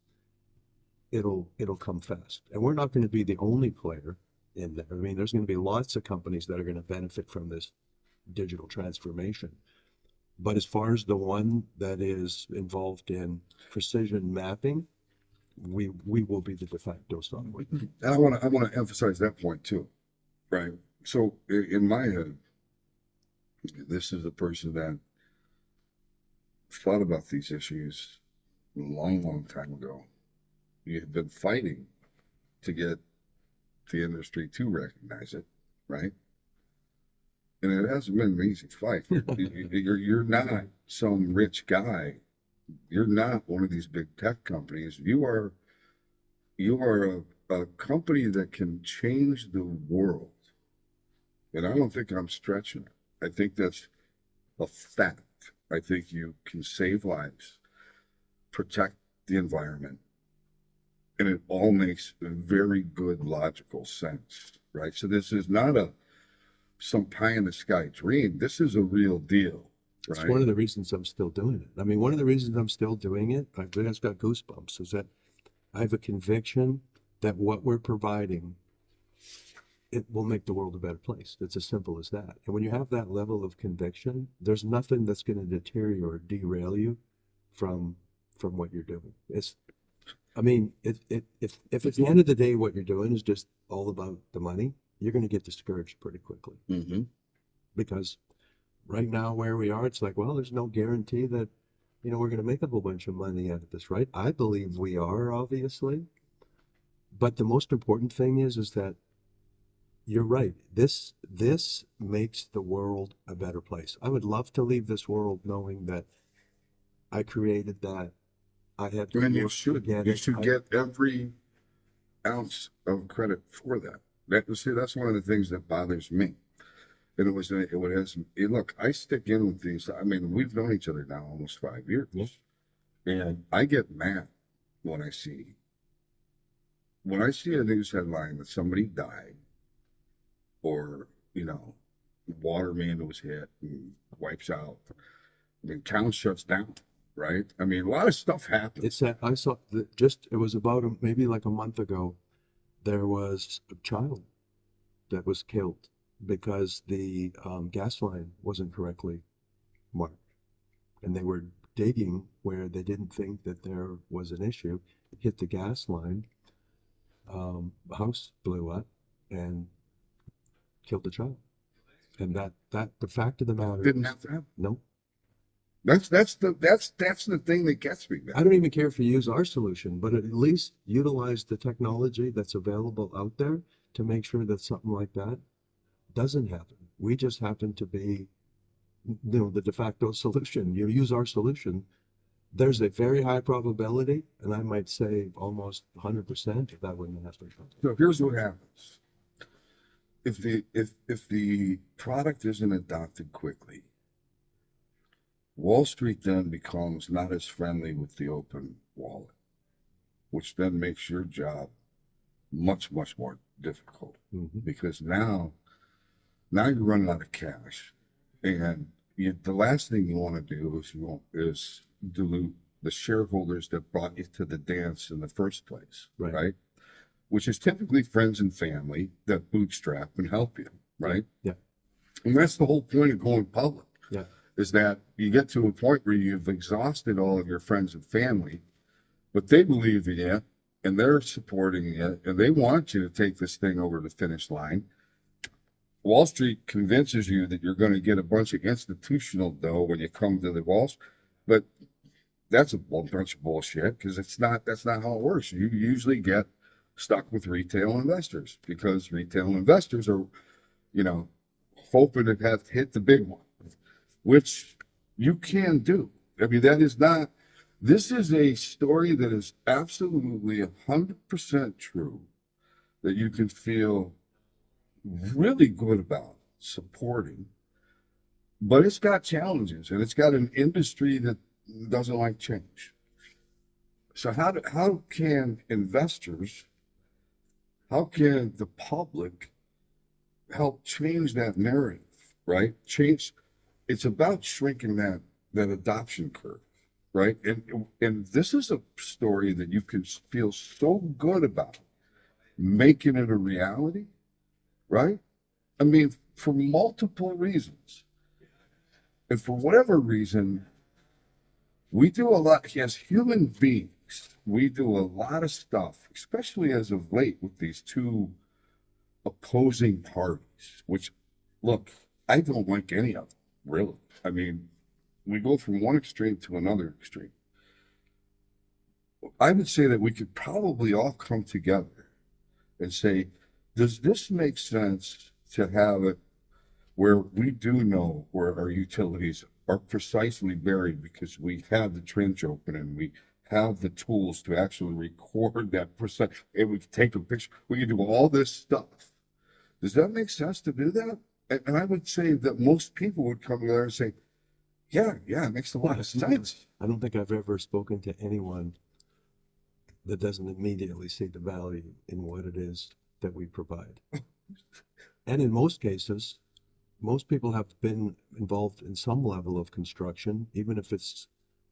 it'll come fast. And we're not going to be the only player in there. I mean, there's going to be lots of companies that are going to benefit from this digital transformation. But as far as the one that is involved in precision mapping, we will be the de facto software. And I want to emphasize that point too, right? So in my head, this is a person that thought about these issues a long time ago. You've been fighting to get the industry to recognize it, right? And it hasn't been an easy fight. You're not some rich guy. You're not one of these big tech companies. You are a company that can change the world. And I don't think I'm stretching it. I think that's a fact. I think you can save lives, protect the environment, and it all makes a very good logical sense, right? So this is not some pie in the sky dream. This is a real deal, right? It's one of the reasons I'm still doing it. I mean, one of the reasons I'm still doing it, I just got goosebumps, is that I have a conviction that what we're providing, it will make the world a better place. It's as simple as that. And when you have that level of conviction, there's nothing that's going to deter you or derail you from what you're doing. I mean, if at the end of the day what you're doing is just all about the money, you're going to get discouraged pretty quickly. Mm-hmm. Because right now where we are, it's like, well, there's no guarantee that, we're going to make a whole bunch of money out of this, right? I believe we are, obviously. But the most important thing is that you're right. This makes the world a better place. I would love to leave this world knowing that I created that. I had to And work to get you it. should get every ounce of credit for that. That's one of the things that bothers me. And look, I stick in with these. I mean, we've known each other now almost 5 years. Yeah. And I get mad when I see a news headline that somebody died or, water main was hit and wipes out. I mean, town shuts down, right? I mean, a lot of stuff happens. It's that I saw it was about maybe like a month ago, there was a child that was killed because the gas line wasn't correctly marked. And they were digging where they didn't think that there was an issue, hit the gas line, the house blew up and killed the child. And that the fact of the matter Didn't is, have to happen. no. That's the thing that gets me, man. I don't even care if you use our solution, but at least utilize the technology that's available out there to make sure that something like that doesn't happen. We just happen to be, the de facto solution. You use our solution, there's a very high probability, and I might say almost 100% that wouldn't happen. So here's what happens. If the product isn't adopted quickly, Wall Street then becomes not as friendly with the open wallet, which then makes your job much, much more difficult. Mm-hmm. Because now you're running out of cash, and the last thing you want to do is dilute the shareholders that brought you to the dance in the first place, Right. right? Which is typically friends and family that bootstrap and help you, right? Yeah. And that's the whole point of going public, Yeah. is that you get to a point where you've exhausted all of your friends and family, but they believe in you and they're supporting you and they want you to take this thing over the finish line. Wall Street convinces you that you're going to get a bunch of institutional dough when you come to the walls, but that's a bunch of bullshit because that's not how it works. You usually get stuck with retail investors because retail investors are, hoping to have hit the big one, which you can do. I mean, this is a story that is absolutely 100% true that you can feel really good about supporting, but it's got challenges and it's got an industry that doesn't like change. So how can investors, how can the public help change that narrative, right? It's about shrinking that adoption curve, right? And this is a story that you can feel so good about making it a reality, right? I mean, for multiple reasons. And for whatever reason, we do a lot, as human beings, we do a lot of stuff, especially as of late with these two opposing parties, which, look, I don't like any of them, really. I mean, we go from one extreme to another extreme. I would say that we could probably all come together and say, does this make sense to have it where we do know where our utilities are precisely buried because we have the trench open and we have the tools to actually record that precise, and we can take a picture, we can do all this stuff. Does that make sense to do that? And I would say that most people would come together and say, yeah, it makes a lot of sense. I don't think I've ever spoken to anyone that doesn't immediately see the value in what it is that we provide. And in most cases, most people have been involved in some level of construction, even if it's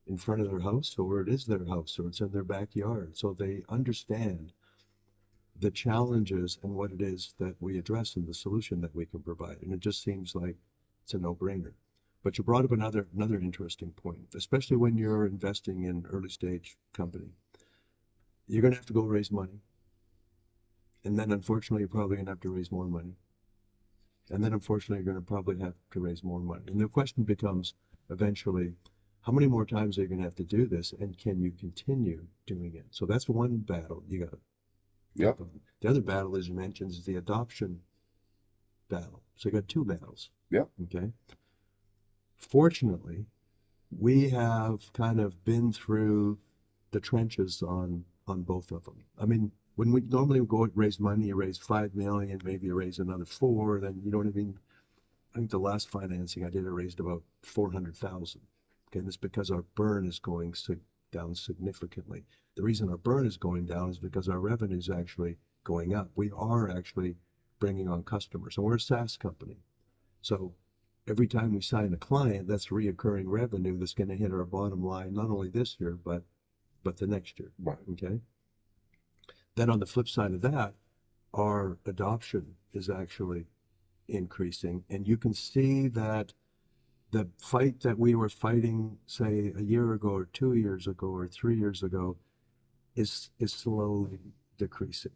in front of their house or it is their house or it's in their backyard. So they understand the challenges and what it is that we address and the solution that we can provide. And it just seems like it's a no-brainer. But you brought up another interesting point, especially when you're investing in early stage company. You're going to have to go raise money. And then unfortunately, you're probably going to have to raise more money. And then unfortunately, you're going to probably have to raise more money. And the question becomes eventually, how many more times are you going to have to do this? And can you continue doing it? So that's one battle you got to. Yep. The other battle, as you mentioned, is the adoption battle. So you got two battles. Yep. Okay. Fortunately, we have kind of been through the trenches on both of them. I mean, when we normally go raise money, you raise 5 million, maybe you raise another 4, then you know what I mean? I think the last financing I did, I raised about 400,000. Okay, and it's because our burn is going down significantly. The reason our burn is going down is because our revenue is actually going up. We are actually bringing on customers, and we're a SaaS company. So every time we sign a client, that's reoccurring revenue that's going to hit our bottom line, not only this year, but the next year. Right. Okay. Then on the flip side of that, our adoption is actually increasing. And you can see that the fight that we were fighting, say, a year ago or 2 years ago or 3 years ago is slowly decreasing.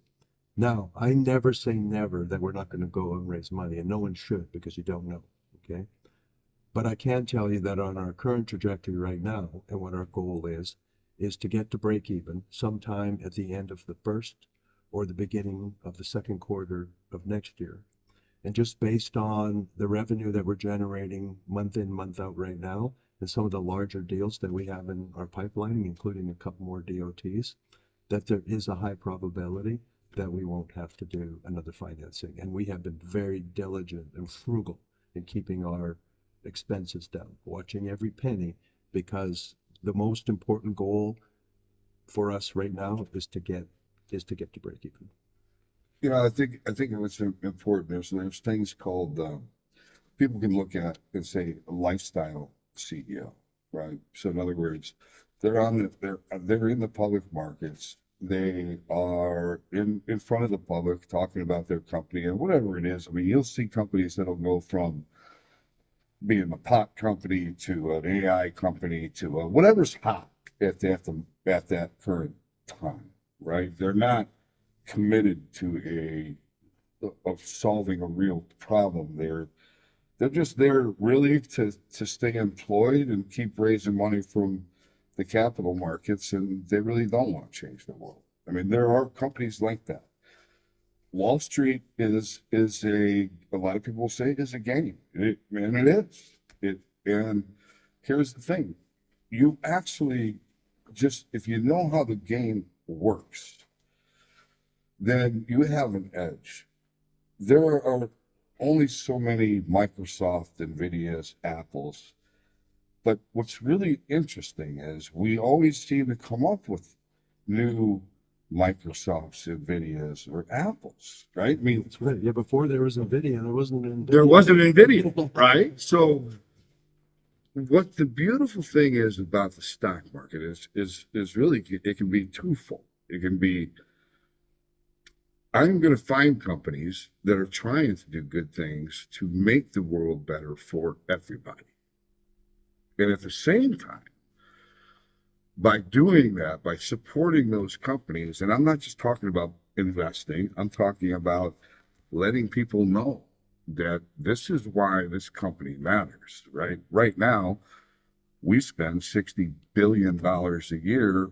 Now, I never say never that we're not going to go and raise money, and no one should, because you don't know, okay? But I can tell you that on our current trajectory right now, and what our goal is to get to break even sometime at the end of the first or the beginning of the second quarter of next year. And just based on the revenue that we're generating month in, month out right now, and some of the larger deals that we have in our pipeline, including a couple more DOTs, that there is a high probability that we won't have to do another financing. And we have been very diligent and frugal in keeping our expenses down, watching every penny, because the most important goal for us right now is to get to break even. You know, I think what's important there's things called people can look at and say a lifestyle CEO, right? So in other words, they're in the public markets. They are in front of the public talking about their company and whatever it is. I mean, you'll see companies that'll go from being a pot company to an AI company to whatever's hot at that current time, right? They're not committed to of solving a real problem. They're just there really to stay employed and keep raising money from the capital markets, and they really don't want to change the world. I mean, there are companies like that. Wall Street is a lot of people say is a game, and it is. And here's the thing: you actually just, if you know how the game works, then you have an edge. There are only so many Microsoft, NVIDIAs, Apples. But what's really interesting is we always seem to come up with new Microsofts, NVIDIAs, or Apples, right? I mean, That's right. Yeah, before there was NVIDIA, there wasn't NVIDIA. there wasn't NVIDIA, right? So what the beautiful thing is about the stock market is really, it can be twofold. It can be, I'm going to find companies that are trying to do good things to make the world better for everybody. And at the same time, by doing that, by supporting those companies, and I'm not just talking about investing, I'm talking about letting people know that this is why this company matters, right? Right now, we spend $60 billion a year.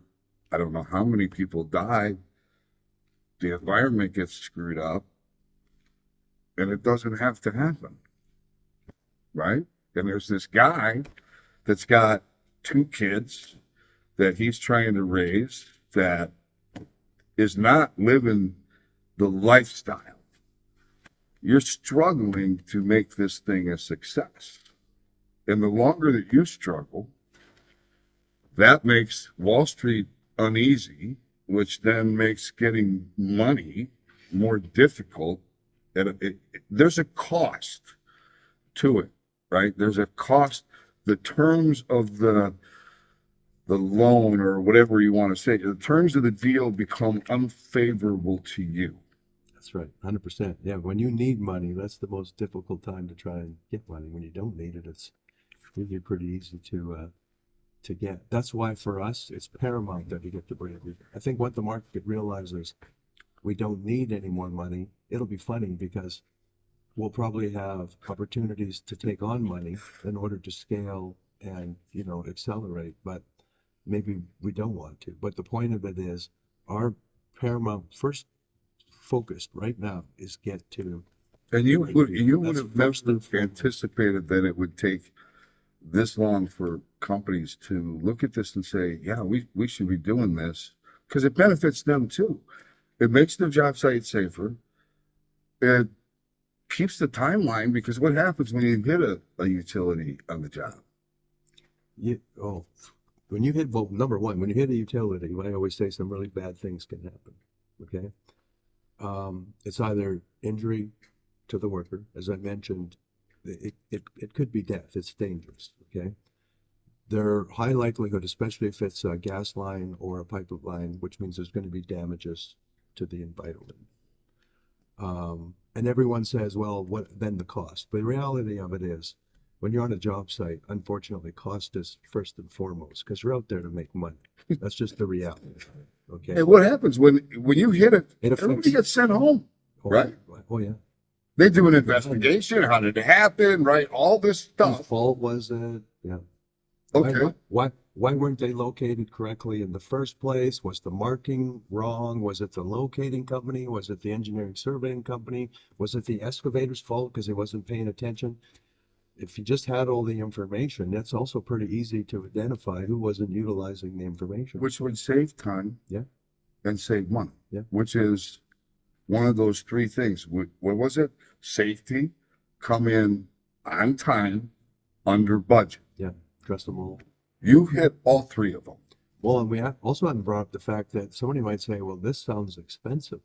I don't know how many people die. The environment gets screwed up, and it doesn't have to happen, right? And there's this guy that's got 2 kids that he's trying to raise that is not living the lifestyle. You're struggling to make this thing a success. And the longer that you struggle, that makes Wall Street uneasy, which then makes getting money more difficult. And there's a cost to it, right? There's a cost. The terms of the loan, or whatever you want to say, the terms of the deal become unfavorable to you. That's right, 100%. Yeah, when you need money, that's the most difficult time to try and get money. When you don't need it, it's really pretty easy to get. That's why for us, it's paramount that we get the brand. I think what the market realizes, we don't need any more money. It'll be funny because we'll probably have opportunities to take on money in order to scale and, accelerate, but maybe we don't want to. But the point of it is, our paramount first focused right now is get to. And you would have never anticipated that it would take this long for companies to look at this and say, yeah, we should be doing this, because it benefits them too. It makes their job site safer. It keeps the timeline, because what happens when you hit a utility on the job? When you hit, number one, when you hit a utility, I always say some really bad things can happen. Okay. It's either injury to the worker, as I mentioned, it could be death. It's dangerous. Okay. There are high likelihood, especially if it's a gas line or a pipeline, which means there's going to be damages to the environment. And everyone says, well, what then the cost? But the reality of it is, when you're on a job site, unfortunately, cost is first and foremost, because you're out there to make money. That's just the reality. Okay. And what happens when you hit it? Affects, everybody gets sent home, right? Oh yeah. They do an investigation. How did it happen? Right? All this stuff. Whose fault was it? Yeah. Okay. Why weren't they located correctly in the first place? Was the marking wrong? Was it the locating company? Was it the engineering surveying company? Was it the excavator's fault because he wasn't paying attention? If you just had all the information, that's also pretty easy to identify who wasn't utilizing the information. Which would save time. Yeah. And save money. Yeah. Which is one of those 3 things. What was it? Safety, come in on time, under budget. Yeah. Trust them all. You hit all 3 of them. Well, and we also haven't brought up the fact that somebody might say, well, this sounds expensive.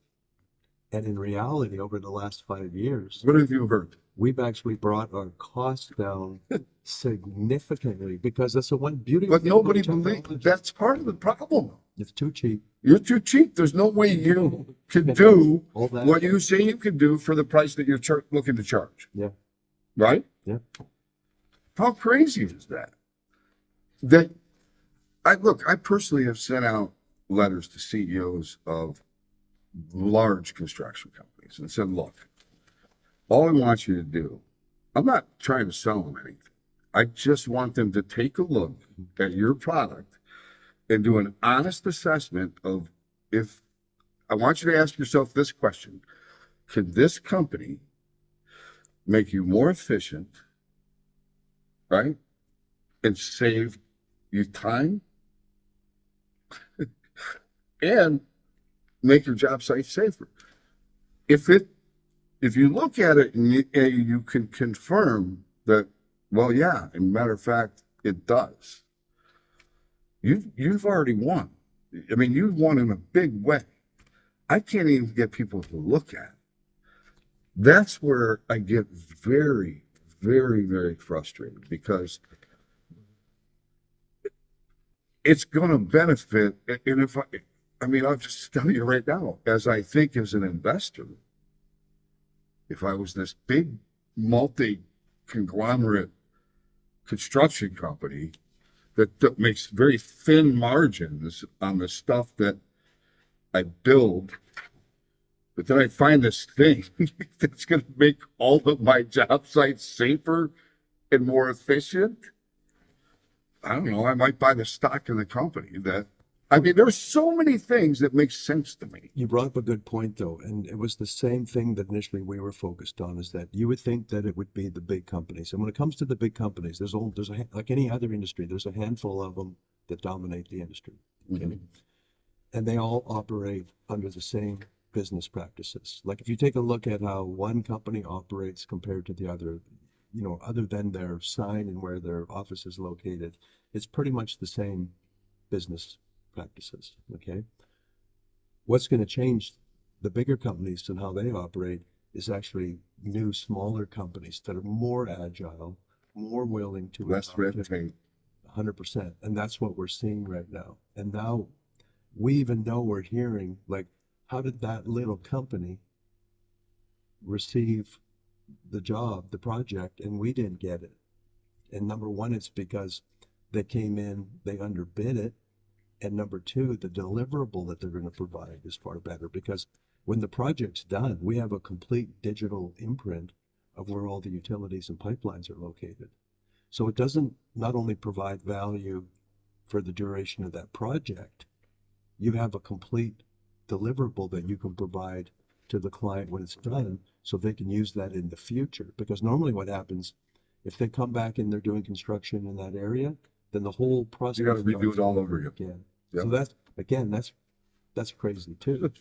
And in reality, over the last 5 years, What have you heard? we've actually brought our costs down significantly because that's the one beauty. But thing nobody about believes technology. that's part of the problem. It's too cheap. You're too cheap. There's no way you can do All that. what you say you can do for the price that you're looking to charge. Yeah. Right? Yeah. How crazy is that? I personally have sent out letters to CEOs of large construction companies and said, look, all I want you to do, I'm not trying to sell them anything. I just want them to take a look at your product and do an honest assessment of if I want you to ask yourself this question: could this company make you more efficient, right? And save you time and make your job site safer? If you look at it and you can confirm that, well, yeah, as a matter of fact, it does. You've already won. I mean, you've won in a big way. I can't even get people to look at it. That's where I get very, very, very frustrated, because it's going to benefit. And if I mean, I'll just tell you right now, as I think as an investor, if I was this big multi-conglomerate construction company that makes very thin margins on the stuff that I build, but then I find this thing that's going to make all of my job sites safer and more efficient, I don't know, I might buy the stock in the company. I mean, there's so many things that make sense to me. You brought up a good point, though, and it was the same thing that initially we were focused on, is that you would think that it would be the big companies. And when it comes to the big companies, like any other industry, there's a handful of them that dominate the industry. Okay? Mhm. And they all operate under the same business practices. Like if you take a look at how one company operates compared to the other, other than their sign and where their office is located, it's pretty much the same business practices. Okay. What's going to change the bigger companies and how they operate is actually new, smaller companies that are more agile, more willing to Less red adopt tape. 100%. And that's what we're seeing right now. And now we even know, we're hearing, like, how did that little company receive the job, the project, and we didn't get it? And number one, it's because they came in, they underbid it. And number two, the deliverable that they're going to provide is far better, because when the project's done, we have a complete digital imprint of where all the utilities and pipelines are located. So it doesn't not only provide value for the duration of that project, you have a complete deliverable that you can provide to the client when it's done, so they can use that in the future. Because normally what happens, if they come back and they're doing construction in that area, then the whole process, You got to redo it all over again. Yep. So that's crazy too.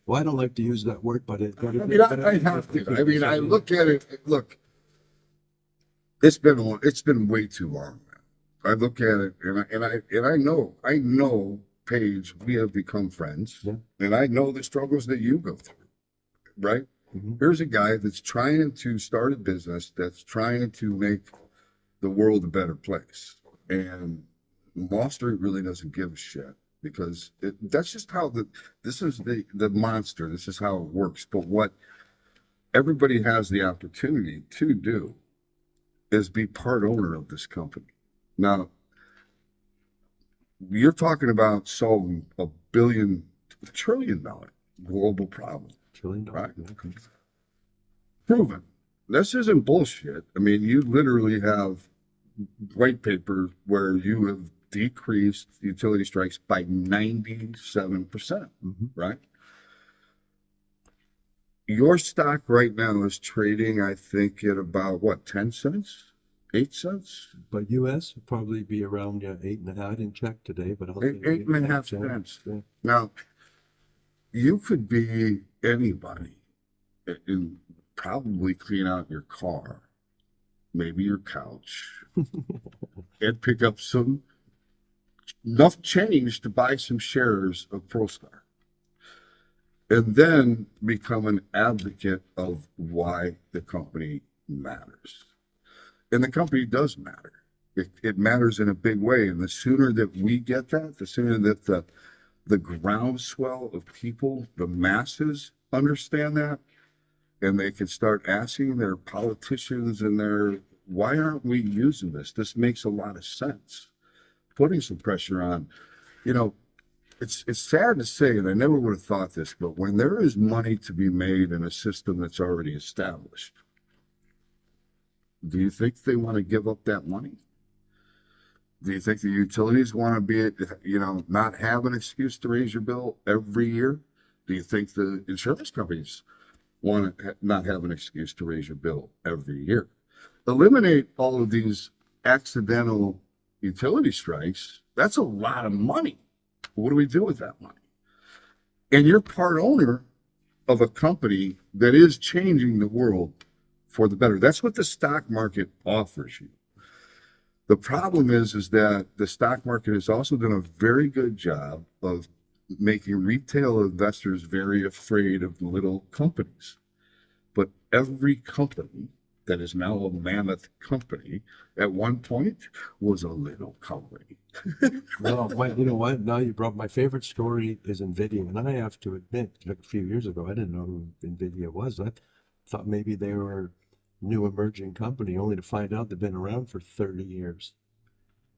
Well, I don't like to use that word, but I have to. I mean, I look at it. Look, it's been way too long, man. I look at it, and I know, Paige, we have become friends, Yeah. and I know the struggles that you go through. Right? Mhm. Here's a guy that's trying to start a business, that's trying to make the world a better place, and Wall Street really doesn't give a shit, because that's just how this is the monster. This is how it works. But what everybody has the opportunity to do is be part owner of this company. Now, you're talking about solving $1 trillion global problem. $1 trillion. Right. Yeah. Proven. This isn't bullshit. I mean, you literally have white paper where you have decreased utility strikes by 97%, Mhm. right? Your stock right now is trading, I think, at about what, 10 cents? 8 cents? But US would probably be around 8.5. I didn't check today, but I'll say 8.5 cents. Yeah. Now, you could be anybody and probably clean out your car, maybe your couch, and pick up enough change to buy some shares of Prostar. and then become an advocate of why the company matters. And the company does matter. It matters in a big way. And the sooner that we get that, the sooner that the groundswell of people, the masses understand that, and they can start asking their politicians and why aren't we using this? This makes a lot of sense. Putting some pressure on, you know, it's sad to say, and I never would have thought this, but when there is money to be made in a system that's already established, do you think they want to give up that money? Do you think the utilities want to be, not have an excuse to raise your bill every year? Do you think the insurance companies want to not have an excuse to raise your bill every year? Eliminate all of these accidental utility strikes. That's a lot of money. What do we do with that money? And you're part owner of a company that is changing the world for the better. That's what the stock market offers you. The problem is that the stock market has also done a very good job of making retail investors very afraid of little companies. But every company that is now a mammoth company at one point was a little company. Well, you know what? Now you brought my favorite story is NVIDIA. And I have to admit, like a few years ago, I didn't know who NVIDIA was. I thought maybe they were a new emerging company, only to find out they've been around for 30 years.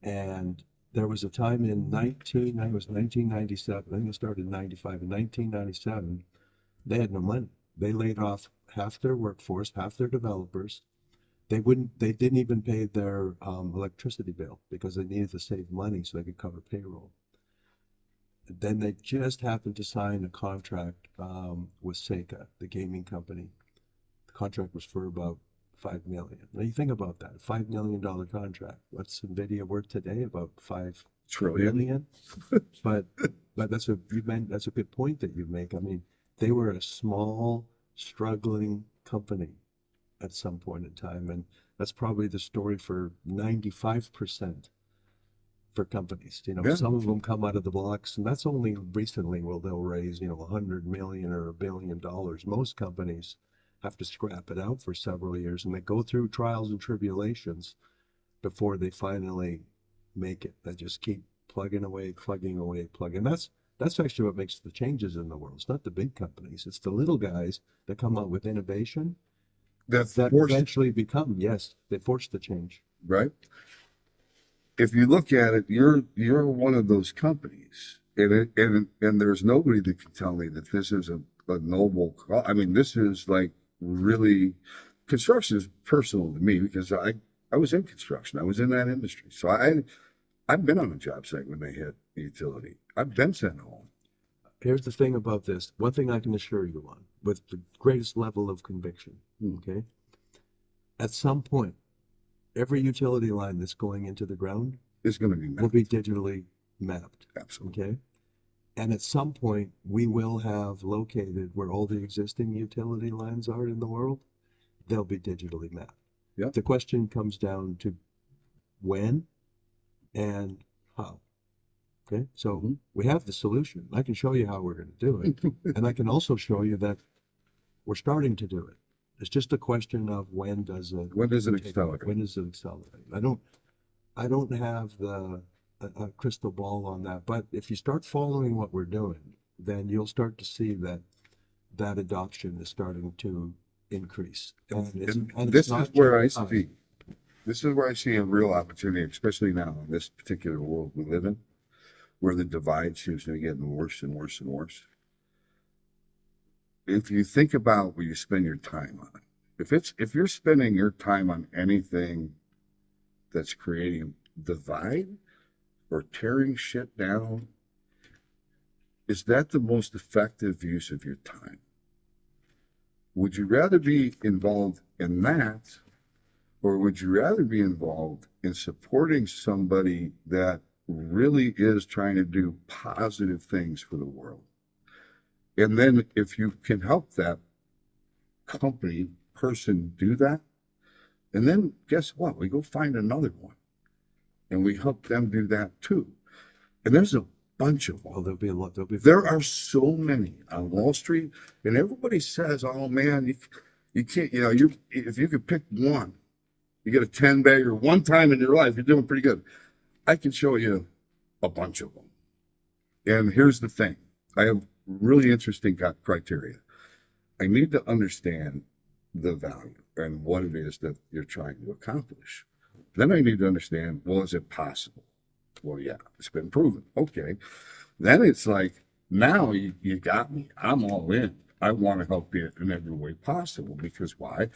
And there was a time in 1997, I think it started in 95. In 1997, they had no money. They laid off half their workforce, half their developers. They didn't even pay their electricity bill because they needed to save money so they could cover payroll. Then they just happened to sign a contract with Sega, the gaming company. The contract was for about $5 million. Now you think about that, $5 million contract. What's NVIDIA worth today? About $5 trillion. but that's a good point that you make. I mean, they were a small, struggling company at some point in time, and that's probably the story for 95% for companies. Yeah. Some of them come out of the blocks, and that's only recently will they'll raise, $100 million or $1 billion. Most companies have to scrap it out for several years, and they go through trials and tribulations before they finally make it. They just keep plugging away. That's actually what makes the changes in the world. It's not the big companies. It's the little guys that come out with innovation that eventually become, they force the change. Right? If you look at it, you're one of those companies, and there's nobody that can tell me that this is a noble. I mean, this is like really, construction is personal to me because I was in construction. I was in that industry, so I've been on a job site when they hit the utility. I've been sent home. Here's the thing about this. One thing I can assure you on, with the greatest level of conviction, okay? At some point, every utility line that's going into the ground It's going to be will be digitally mapped. Absolutely. Okay? And at some point, we will have located where all the existing utility lines are in the world, they'll be digitally mapped. Yeah. The question comes down to when and how. Okay, so we have the solution. I can show you how we're going to do it. And I can also show you that we're starting to do it. It's just a question of when does it accelerate? When does it accelerate? I don't have a crystal ball on that, but if you start following what we're doing, then you'll start to see that adoption is starting to increase. This is where I see a real opportunity, especially now in this particular world we live in, where the divide seems to be getting worse and worse and worse. If you think about what you spend your time on, if you're spending your time on anything that's creating divide or tearing shit down, is that the most effective use of your time? Would you rather be involved in that, or would you rather be involved in supporting somebody that really is trying to do positive things for the world? And then if you can help that company person do that, and then guess what? We go find another one and we help them do that too. And there's a bunch of Oh, them. there'll be a lot. There'll be. There are so many on Wall Street, and everybody says, "Oh man, you can't. You know, you if you could pick one, you get a 10-bagger one time in your life, you're doing pretty good." I can show you a bunch of them. And here's the thing: I have really interesting criteria. I need to understand the value and what it is that you're trying to accomplish. Then I need to understand, well, is it possible? Well, yeah, it's been proven. Okay. Then it's like, now you got me. I'm all in. I want to help you in every way possible because why?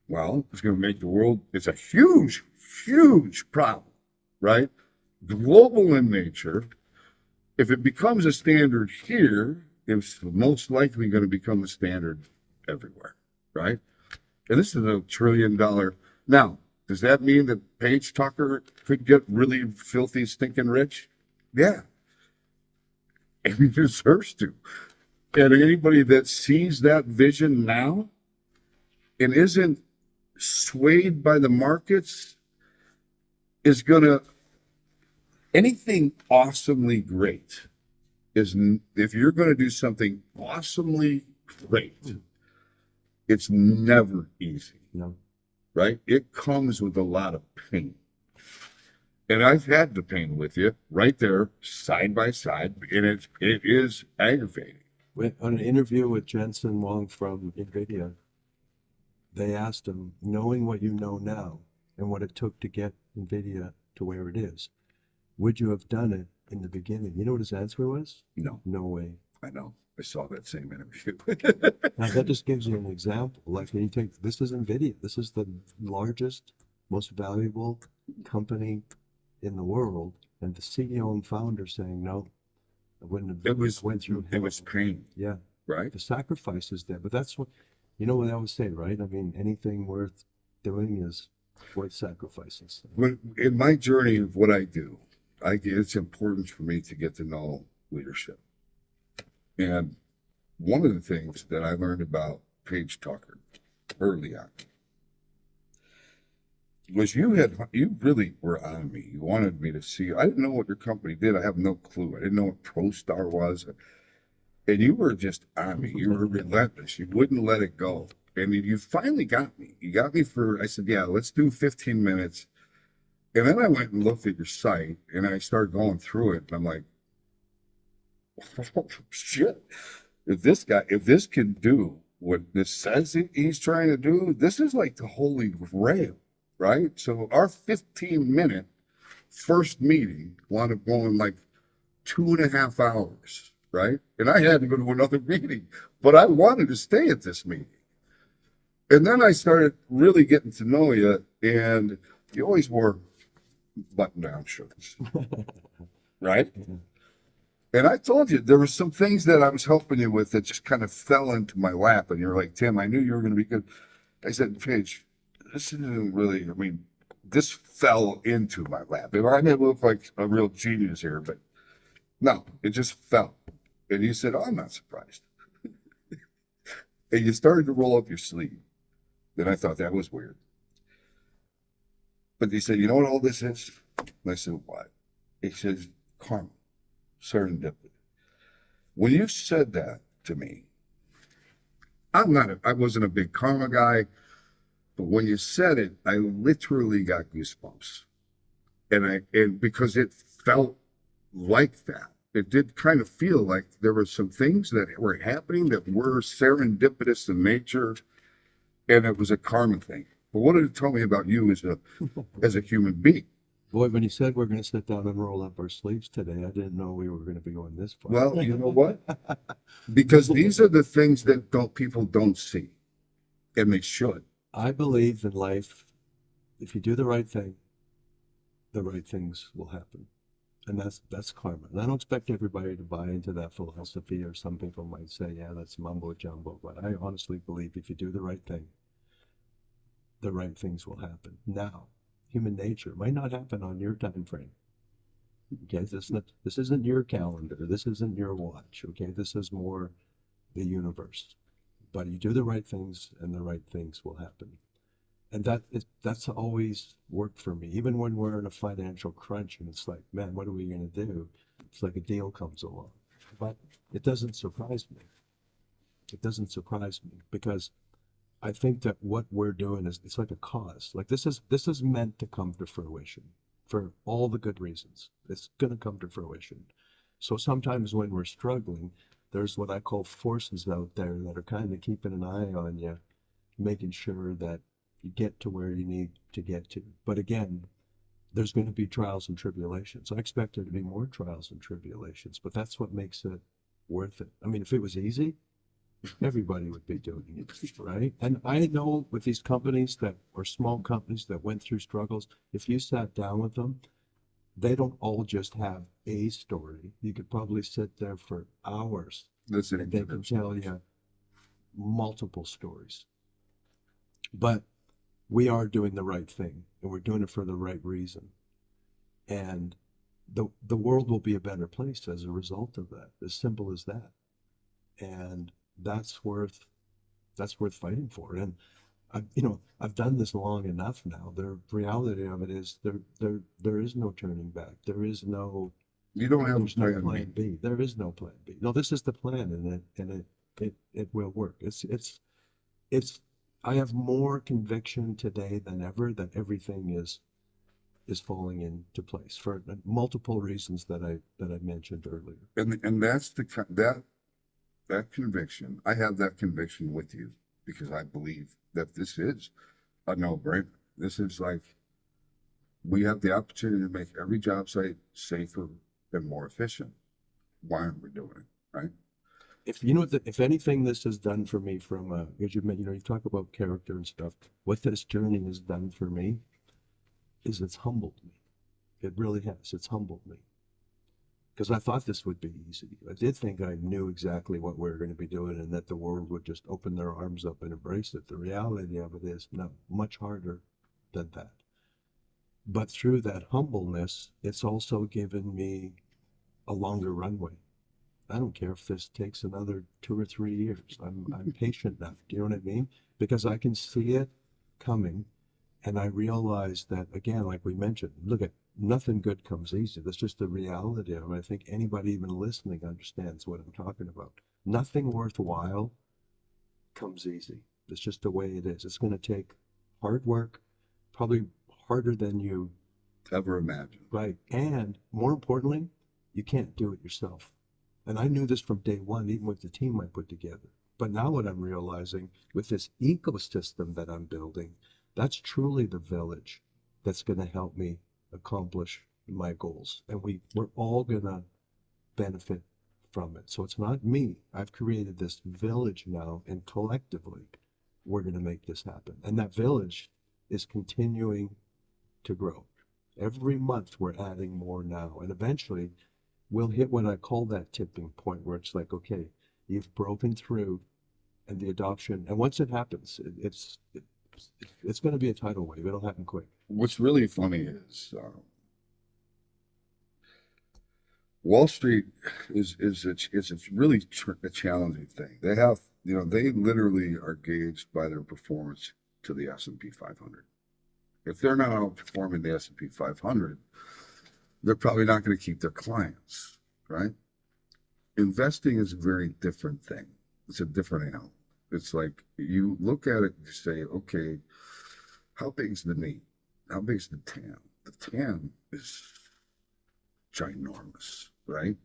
Well, it's going to make the world, it's a huge, huge problem, right? Global in nature. If it becomes a standard here, it's most likely going to become a standard everywhere, right? And this is $1 trillion. Now, does that mean that Paige Tucker could get really filthy, stinking rich? Yeah. And he deserves to. And anybody that sees that vision now and isn't swayed by the markets is going to, anything awesomely great is, if you're going to do something awesomely great, it's never easy, No. right? It comes with a lot of pain. And I've had the pain with you right there, side by side, and it is aggravating. On an interview with Jensen Wong from NVIDIA, they asked him, knowing what you know now and what it took to get NVIDIA to where it is, would you have done it in the beginning? You know what his answer was? No, No way. I know. I saw that same interview. Now that just gives you an example. Like when you take, this is NVIDIA. This is the largest, most valuable company in the world. And the CEO and founder saying, no, I wouldn't have went through It was pain, Yeah. right? The sacrifice is there. But that's what, you know what I always say, right? I mean, anything worth doing is worth sacrificing. When, in my journey of what I do, it's important for me to get to know leadership. And one of the things that I learned about Paige Tucker early on was you really were on me. You wanted me to see. I didn't know what your company did. I have no clue. I didn't know what Prostar was. And you were just on me. You were relentless. You wouldn't let it go. And you finally got me. You got me I said, yeah, let's do 15 minutes. And then I went and looked at your site and I started going through it. And I'm like, oh, shit. If this can do what this says he's trying to do, this is like the holy grail, right? So our 15-minute first meeting wound up going like 2.5 hours, right? And I had to go to another meeting, but I wanted to stay at this meeting. And then I started really getting to know you, and you always wore button-down shirts, right? And I told you there were some things that I was helping you with that just kind of fell into my lap, and you're like, Tim, I knew you were going to be good. I said, Paige, this isn't really, I mean, this fell into my lap. I may look like a real genius here, but no, it just fell. And you said, oh, I'm not surprised. And you started to roll up your sleeve. Then I thought that was weird. But he said, you know what all this is? And I said, what? He says, karma, serendipity. When you said that to me, I wasn't a big karma guy, but when you said it, I literally got goosebumps. And because it felt like that. It did kind of feel like there were some things that were happening that were serendipitous in nature, and it was a karma thing. But what did it tell me about you as a human being? Boy, when you said we're going to sit down and roll up our sleeves today, I didn't know we were going to be going this far. Well, you know what? Because these are the things that people don't see, and they should. I believe in life, if you do the right thing, the right things will happen. And that's karma. And I don't expect everybody to buy into that philosophy, or some people might say, yeah, that's mumbo jumbo. But I honestly believe if you do the right thing, the right things will happen. Now, human nature might not happen on your time frame. Okay, this isn't your calendar. This isn't your watch. Okay, this is more the universe. But you do the right things, and the right things will happen. And that's always worked for me. Even when we're in a financial crunch and it's like, man, what are we going to do? It's like a deal comes along. But it doesn't surprise me. It doesn't surprise me because I think that what we're doing is it's like a cause. Like this is meant to come to fruition for all the good reasons. It's going to come to fruition. So sometimes when we're struggling, there's what I call forces out there that are kind of keeping an eye on you, making sure that you get to where you need to get to. But again, there's going to be trials and tribulations. I expect there to be more trials and tribulations, but that's what makes it worth it. I mean, if it was easy, everybody would be doing it, right? And I know with these companies that are small companies that went through struggles, if you sat down with them, they don't all just have a story. You could probably sit there for hours Listen, and they can tell you multiple stories. But we are doing the right thing and we're doing it for the right reason. And the world will be a better place as a result of that. As simple as that. And that's worth fighting for. And I've done this long enough now. The reality of it is there is no turning back. There is no you don't have there's a no plan plan B. B. There is no plan B. No, this is the plan, and it will work. It's I have more conviction today than ever that everything is falling into place for multiple reasons that I mentioned earlier. And that's that conviction. I have that conviction with you because I believe that this is a no-brainer. This is like we have the opportunity to make every job site safer and more efficient. Why aren't we doing it, right? If you know what, if anything, this has done for me from because you talk about character and stuff. What this journey has done for me is it's humbled me. It really has. It's humbled me because I thought this would be easy. I did think I knew exactly what we were going to be doing and that the world would just open their arms up and embrace it. The reality of it is no, much harder than that. But through that humbleness, it's also given me a longer runway. I don't care if this takes another 2 or 3 years. I'm patient enough. Do you know what I mean? Because I can see it coming, and I realize that again, like we mentioned, look at nothing good comes easy. That's just the reality of it. I think anybody even listening understands what I'm talking about. Nothing worthwhile comes easy. It's just the way it is. It's going to take hard work, probably harder than you Ever imagine. right. And more importantly, you can't do it yourself. And I knew this from day one, even with the team I put together. But now what I'm realizing with this ecosystem that I'm building, that's truly the village that's going to help me accomplish my goals. And we're all going to benefit from it. So it's not me. I've created this village now, and collectively, we're going to make this happen. And that village is continuing to grow. Every month we're adding more now. And eventually we'll hit what I call that tipping point where it's like, okay, you've broken through and the adoption. And once it happens, it's going to be a tidal wave. It'll happen quick. What's really funny is Wall Street is really a challenging thing. They have, they literally are gauged by their performance to the S&P 500. If they're not outperforming the S&P 500, they're probably not going to keep their clients, right? Investing is a very different thing. It's a different animal. It's like you look at it and you say, okay, how big is the need? How big is the TAM? The TAM is ginormous, right?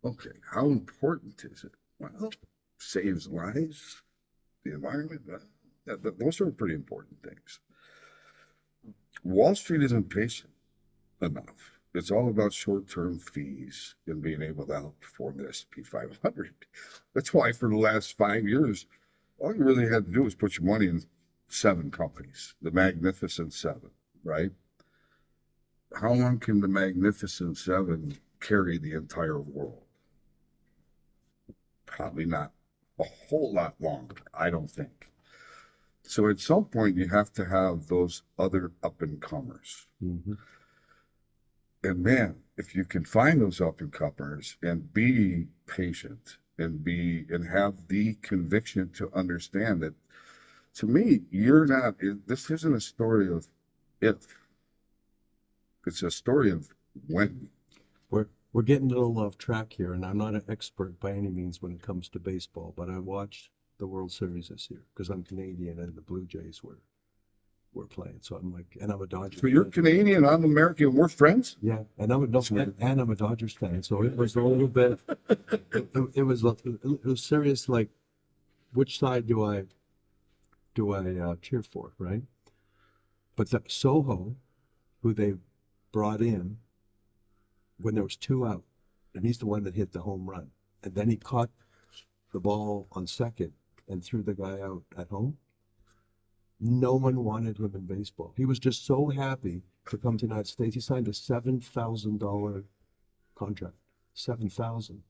Okay, how important is it? Well, saves lives, the environment, those are pretty important things. Wall Street isn't patient enough. It's all about short-term fees and being able to outperform the S&P 500. That's why for the last 5 years, all you really had to do was put your money in 7 companies, the Magnificent Seven, right? How long can the Magnificent Seven carry the entire world? Probably not a whole lot longer, I don't think. So at some point, you have to have those other up-and-comers. Mm-hmm. And man, if you can find those up-and-comers and be patient and have the conviction to understand that, to me, this isn't a story of if, it's a story of when. We're getting a little off track here, and I'm not an expert by any means when it comes to baseball, but I watched the World Series this year because I'm Canadian and the Blue Jays were playing. So I'm like, and I'm a Dodgers So you're fan. Canadian, I'm American, we're friends? Yeah, and I'm a Dodgers fan. So it was a little bit. It was serious. Like, which side do I cheer for, right? But the Soho, who they brought in when there was 2 out, and he's the one that hit the home run, and then he caught the ball on second and threw the guy out at home. No one wanted him in baseball. He was just so happy to come to the United States. He signed a $7,000 contract. 7,000.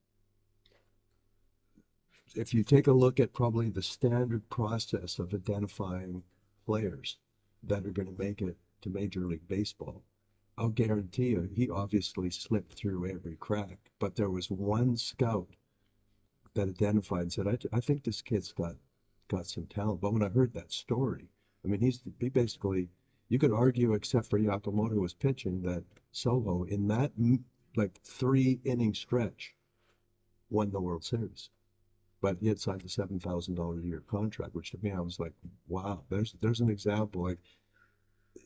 If you take a look at probably the standard process of identifying players that are going to make it to Major League Baseball, I'll guarantee you, he obviously slipped through every crack, but there was one scout that identified and said, I think this kid's got some talent. But when I heard that story, I mean, he basically, you could argue, except for Yakamoto was pitching, that Soho in that like 3-inning stretch won the World Series. But he had signed a $7,000 a year contract, which to me, I was like, wow, there's an example. Like,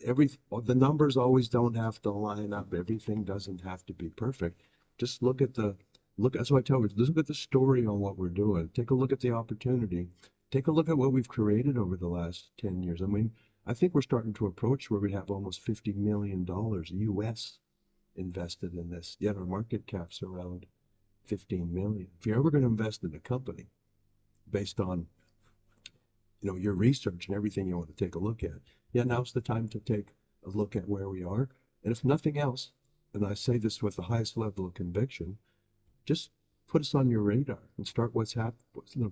the numbers always don't have to line up. Everything doesn't have to be perfect. Just look. That's what I tell you. Look at the story on what we're doing. Take a look at the opportunity. Take a look at what we've created over the last 10 years. I mean, I think we're starting to approach where we have almost $50 million US invested in this. Yet our market cap's around 15 million. If you're ever going to invest in a company based on, your research and everything you want to take a look at, now's the time to take a look at where we are. And if nothing else, and I say this with the highest level of conviction, just put us on your radar and start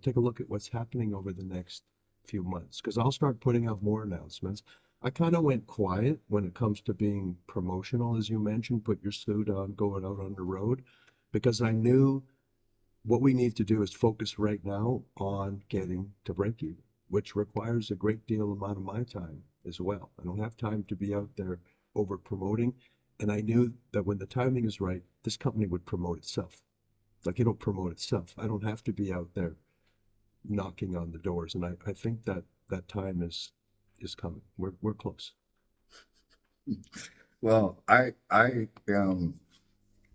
take a look at what's happening over the next few months. Because I'll start putting out more announcements. I kind of went quiet when it comes to being promotional, as you mentioned, put your suit on, going out on the road, because I knew what we need to do is focus right now on getting to break even, which requires a great deal amount of my time as well. I don't have time to be out there over promoting. And I knew that when the timing is right, this company would promote itself. Like, it'll promote itself. I don't have to be out there knocking on the doors. And I think that time is coming. We're close. Well, I am,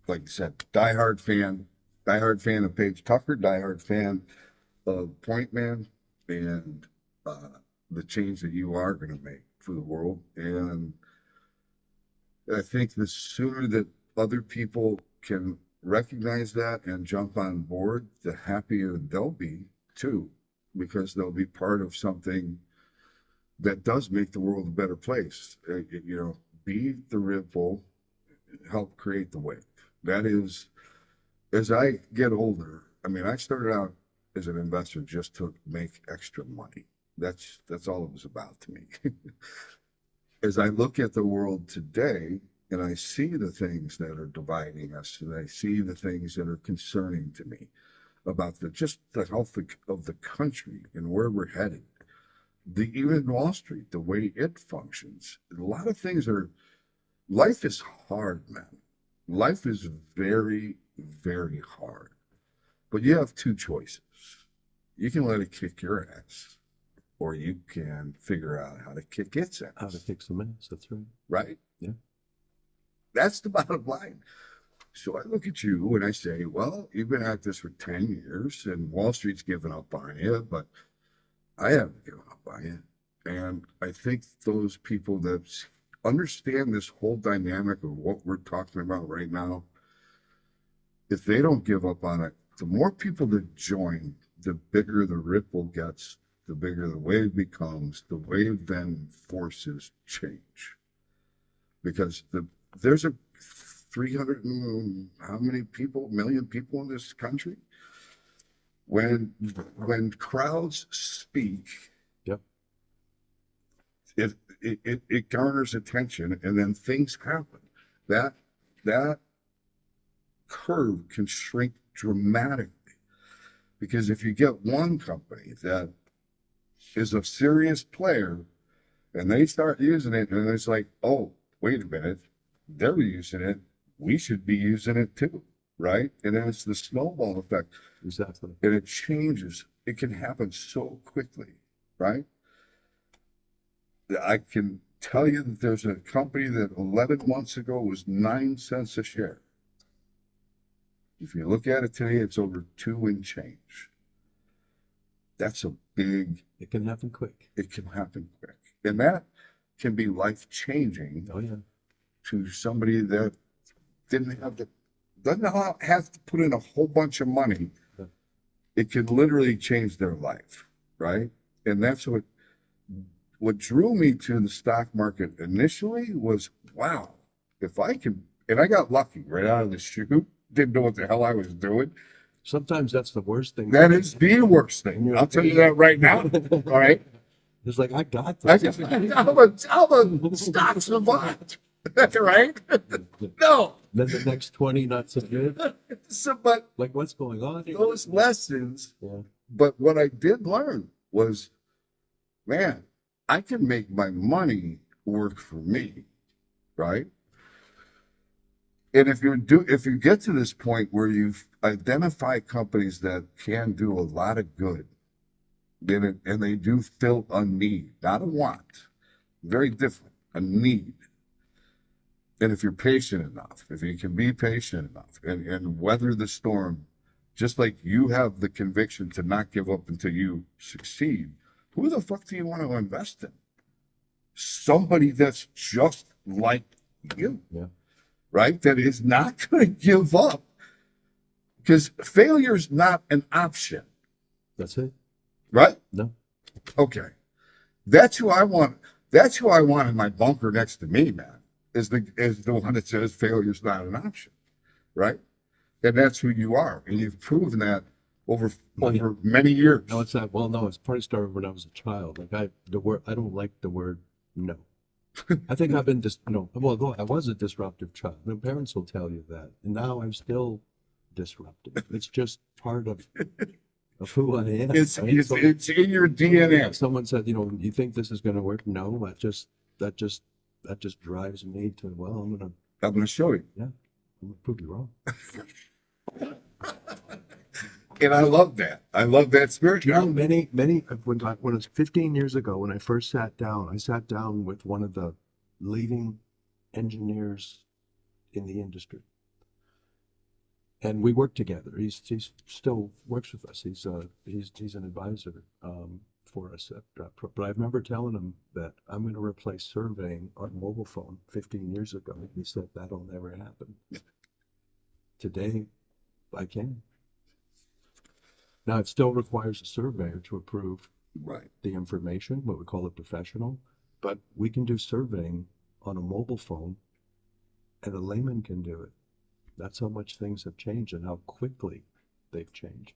like I said, diehard fan of Paige Tucker, diehard fan of Pointman, and the change that you are going to make for the world. And I think the sooner that other people can recognize that and jump on board, the happier they'll be too, because they'll be part of something that does make the world a better place. Be the ripple, help create the wave. That is, as I get older, I mean, I started out as an investor just to make extra money. That's all it was about to me. As I look at the world today, and I see the things that are dividing us, and I see the things that are concerning to me about just the health of the country and where we're headed. Even Wall Street, the way it functions, a lot of things life is hard, man. Life is very, very hard. But you have two choices. You can let it kick your ass, or you can figure out how to kick its ass. How to kick some ass, that's right. Right? Yeah. That's the bottom line. So I look at you and I say, well, you've been at this for 10 years and Wall Street's given up on you, but I haven't given up on you. And I think those people that understand this whole dynamic of what we're talking about right now, if they don't give up on it, the more people that join, the bigger the ripple gets, the bigger the wave becomes. The wave then forces change. Because there's a 300 and how many people, million people in this country? When crowds speak, Yep. it garners attention, and then things happen. That curve can shrink dramatically, because if you get one company that is a serious player and they start using it, and it's like, oh, wait a minute, they're using it, we should be using it too. right? And then it's the snowball effect, Exactly. and it changes. It can happen so quickly, right? I can tell you that there's a company that 11 months ago was 9 cents a share. If you look at it today, it's over 2 and change. That's a big, It can happen quick. it can happen quick. And that can be life changing Oh, yeah. to somebody that doesn't have to put in a whole bunch of money. Yeah. It can literally change their life, right? And that's what drew me to the stock market initially was, wow, if I can, and I got lucky right out of the chute, didn't know what the hell I was doing. Sometimes that's the worst thing. That is the worst thing. I'll tell you that right now. All right. It's like, I got I'm this. a stock savant. Right? No. Then the next 20 not so good. So, but Like, what's going on here? those lessons, Yeah. but what I did learn was, man, I can make my money work for me, right? And if you get to this point where you've identified companies that can do a lot of good, and they do fill a need, not a want, very different, a need. And if you're patient enough, if you can be patient enough and weather the storm, just like you have the conviction to not give up until you succeed, who the fuck do you want to invest in? Somebody that's just like you, Yeah. right? That is not going to give up, because failure's not an option, That's it. right? No. Okay. That's who I want. That's who I want in my bunker next to me, man. Is the one that says failure's not an option, right? And that's who you are, and you've proven that over many years. No, it's not. Well, no, it's probably started when I was a child. Like I don't like the word no. I think I've been well, I was a disruptive child. My parents will tell you that. And now I'm still disruptive. It's just part of who I am. It's right? So, it's in your DNA. someone said, you think this is going to work? No, that just drives me to, well, I'm I'm going to show you. gonna prove you wrong. And I love that. I love that spirit. Many when it was 15 years ago when I first sat down with one of the leading engineers in the industry, and we worked together. He's still works with us. He's an advisor for us. But I remember telling him that I'm going to replace surveying on mobile phone 15 years ago. He said that'll never happen. Today, I can. Now, it still requires a surveyor to approve Right. the information, what we call a professional, but we can do surveying on a mobile phone, and a layman can do it. That's how much things have changed and how quickly they've changed.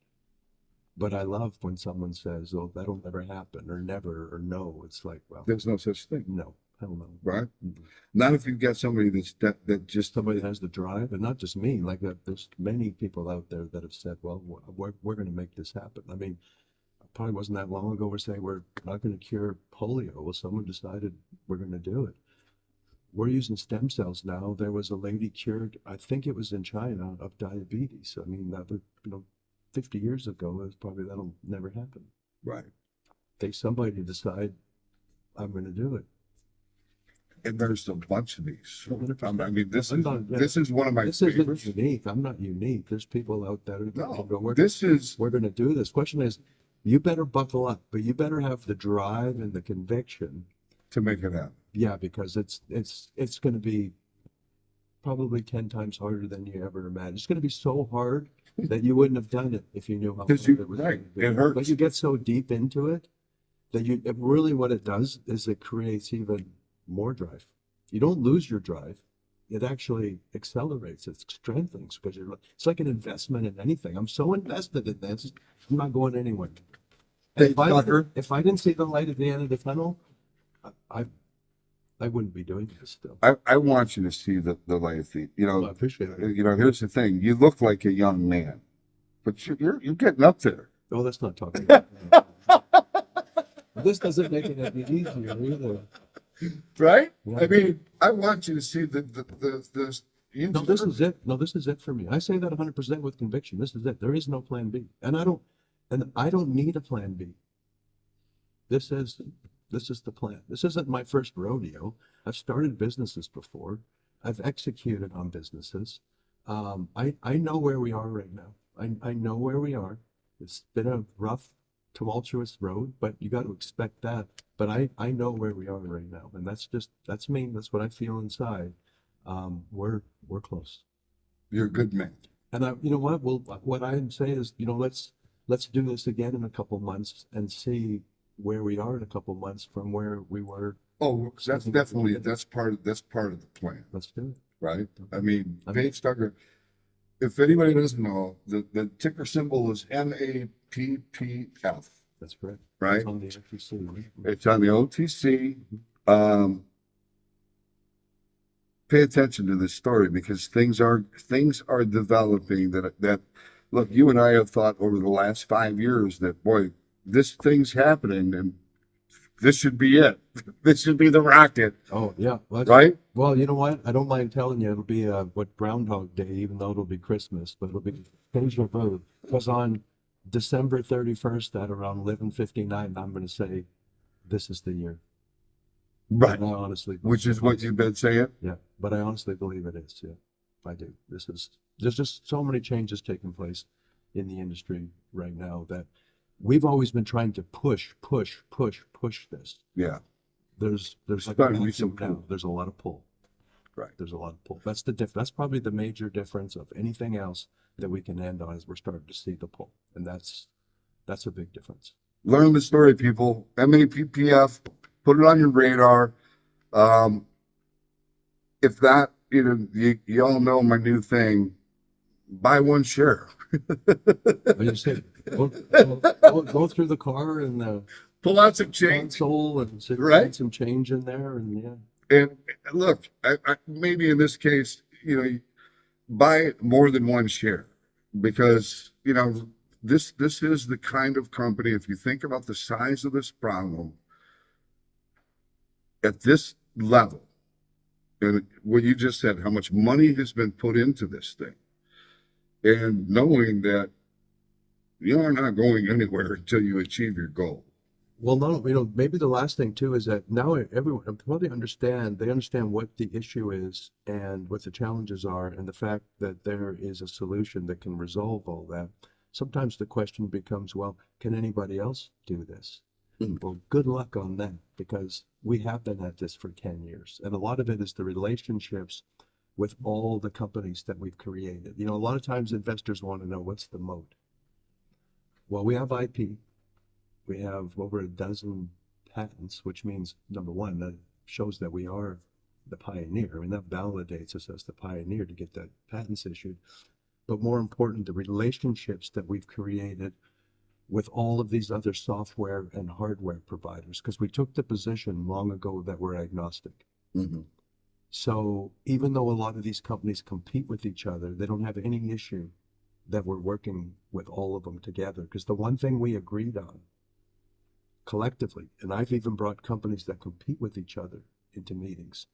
But I love when someone says, oh, that'll never happen, or never, or no. It's like, well, There's no such thing, no, hell no. right? Mhm. Not if you've got somebody that just Somebody that has the drive, and not just me, like there's many people out there that have said, well, we're going to make this happen. I mean, it probably wasn't that long ago we're saying we're not going to cure polio. Well, someone decided we're going to do it. We're using stem cells now. There was a lady cured, I think it was in China, of diabetes. I mean, that would, 50 years ago, it was probably that'll never happen. right. Somebody decide, I'm going to do it. And there's a bunch of these. 100%. I mean, this This is one of my This isn't favorites. unique. I'm not unique. There's people out there that No, go, we're going to do this. Question is, you better buckle up, but you better have the drive and the conviction. to make it happen. Yeah, because it's going to be probably 10 times harder than you ever imagined. It's going to be so hard that you wouldn't have done it if you knew how hard Because it was. right, going to be. it hurts. But you get so deep into it that really what it does is it creates even more drive. You don't lose your drive. It actually accelerates, it strengthens, because it's like an investment in anything. I'm so invested in this, I'm not going anywhere. And Hey, Tucker. if I didn't see the light at the end of the tunnel, I wouldn't be doing this still. I want you to see the light of the, Well, I appreciate it. here's the thing. You look like a young man, but you're getting up there. Oh, let's not talk about that. This doesn't make it any easier either. Right? Yeah. I mean, I want you to see the No, this is it. No, this is it for me. I say that 100% with conviction. This is it. There is no plan B, and I don't need a plan B. This is the plan. This isn't my first rodeo. I've started businesses before. I've executed on businesses. I know where we are right now. I know where we are. It's been a rough, tumultuous road, but you got to expect that. But I know where we are right now, and that's me. That's what I feel inside. We're close. You're a good man. And you know what? Well, what I'd say is, let's do this again in a couple months and see where we are in a couple months from where we were. Oh, that's definitely, that's part of the plan, Let's do it. right? I mean, Page Tucker, if anybody doesn't know, the ticker symbol is MAPPF, That's correct. right? It's on the FTC, right? It's on the OTC. Pay attention to this story because things are developing that look, you and I have thought over the last 5 years that, boy, this thing's happening and this should be it. This should be the rocket, Oh, yeah. right? Well, you know what? I don't mind telling you, it'll be what Groundhog Day, even though it'll be Christmas, but it'll be deja vu. Because on December 31st at around 11:59, I'm going to say, this is the year. Right. And I honestly, Which is what you've been saying. yeah, but I honestly believe it is. Yeah, I do. There's just so many changes taking place in the industry right now that we've always been trying to push this. Yeah. There's like Starting to be some now. pull. There's a lot of pull. Right. There's a lot of pull. That's that's probably the major difference of anything else that we can end on is we're starting to see the pull, and that's a big difference. Learn the story, people. MAPPF, put it on your radar. If that, you all know my new thing, buy one share. What do you say? Go through the car and Pull out some change. console and see Right. some change in there, and yeah. And look, I maybe in this case, buy more than one share because, this is the kind of company, if you think about the size of this problem at this level, and what you just said, how much money has been put into this thing, and knowing that you are not going anywhere until you achieve your goal. Well, no, maybe the last thing too is that now everyone probably they understand what the issue is and what the challenges are, and the fact that there is a solution that can resolve all that. Sometimes the question becomes, well, can anybody else do this? Well, good luck on that, because we have been at this for 10 years, and a lot of it is the relationships with all the companies that we've created. A lot of times investors want to know what's the moat. Well, we have IP. We have over a dozen patents, which means, number one, that shows that we are the pioneer. I mean, that validates us as the pioneer to get that patents issued. But more important, the relationships that we've created with all of these other software and hardware providers, because we took the position long ago that we're agnostic. Mm-hmm. So even though a lot of these companies compete with each other, they don't have any issue that we're working with all of them together. Because the one thing we agreed on collectively, and I've even brought companies that compete with each other into meetings,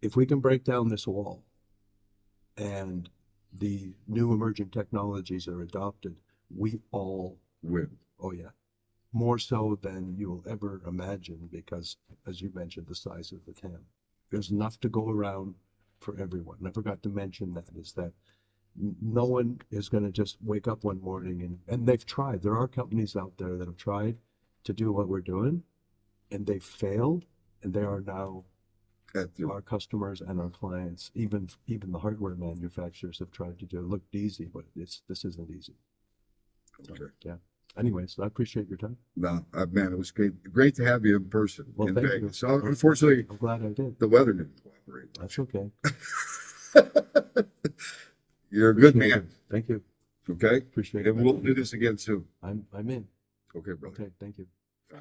if we can break down this wall and the new emerging technologies are adopted, we all Win. Oh yeah, more so than you'll ever imagine, because as you mentioned, the size of the TAM. There's enough to go around for everyone. And I forgot to mention that is that no one is going to just wake up one morning and they've tried. There are companies out there that have tried to do what we're doing, and they failed, and they are now our customers and our clients. Even the hardware manufacturers have tried to do it. It looked easy, but this isn't easy. Okay. Yeah. Anyways, I appreciate your time. No, man, it was great to have you in person Well, in thank Vegas. you. So unfortunately, I'm glad I did. the weather didn't cooperate. That's okay. You're a good Appreciate man. it. Thank you. Okay. Appreciate it. And we'll do this again soon. I'm in. Okay, brother. Okay. Thank you. Bye.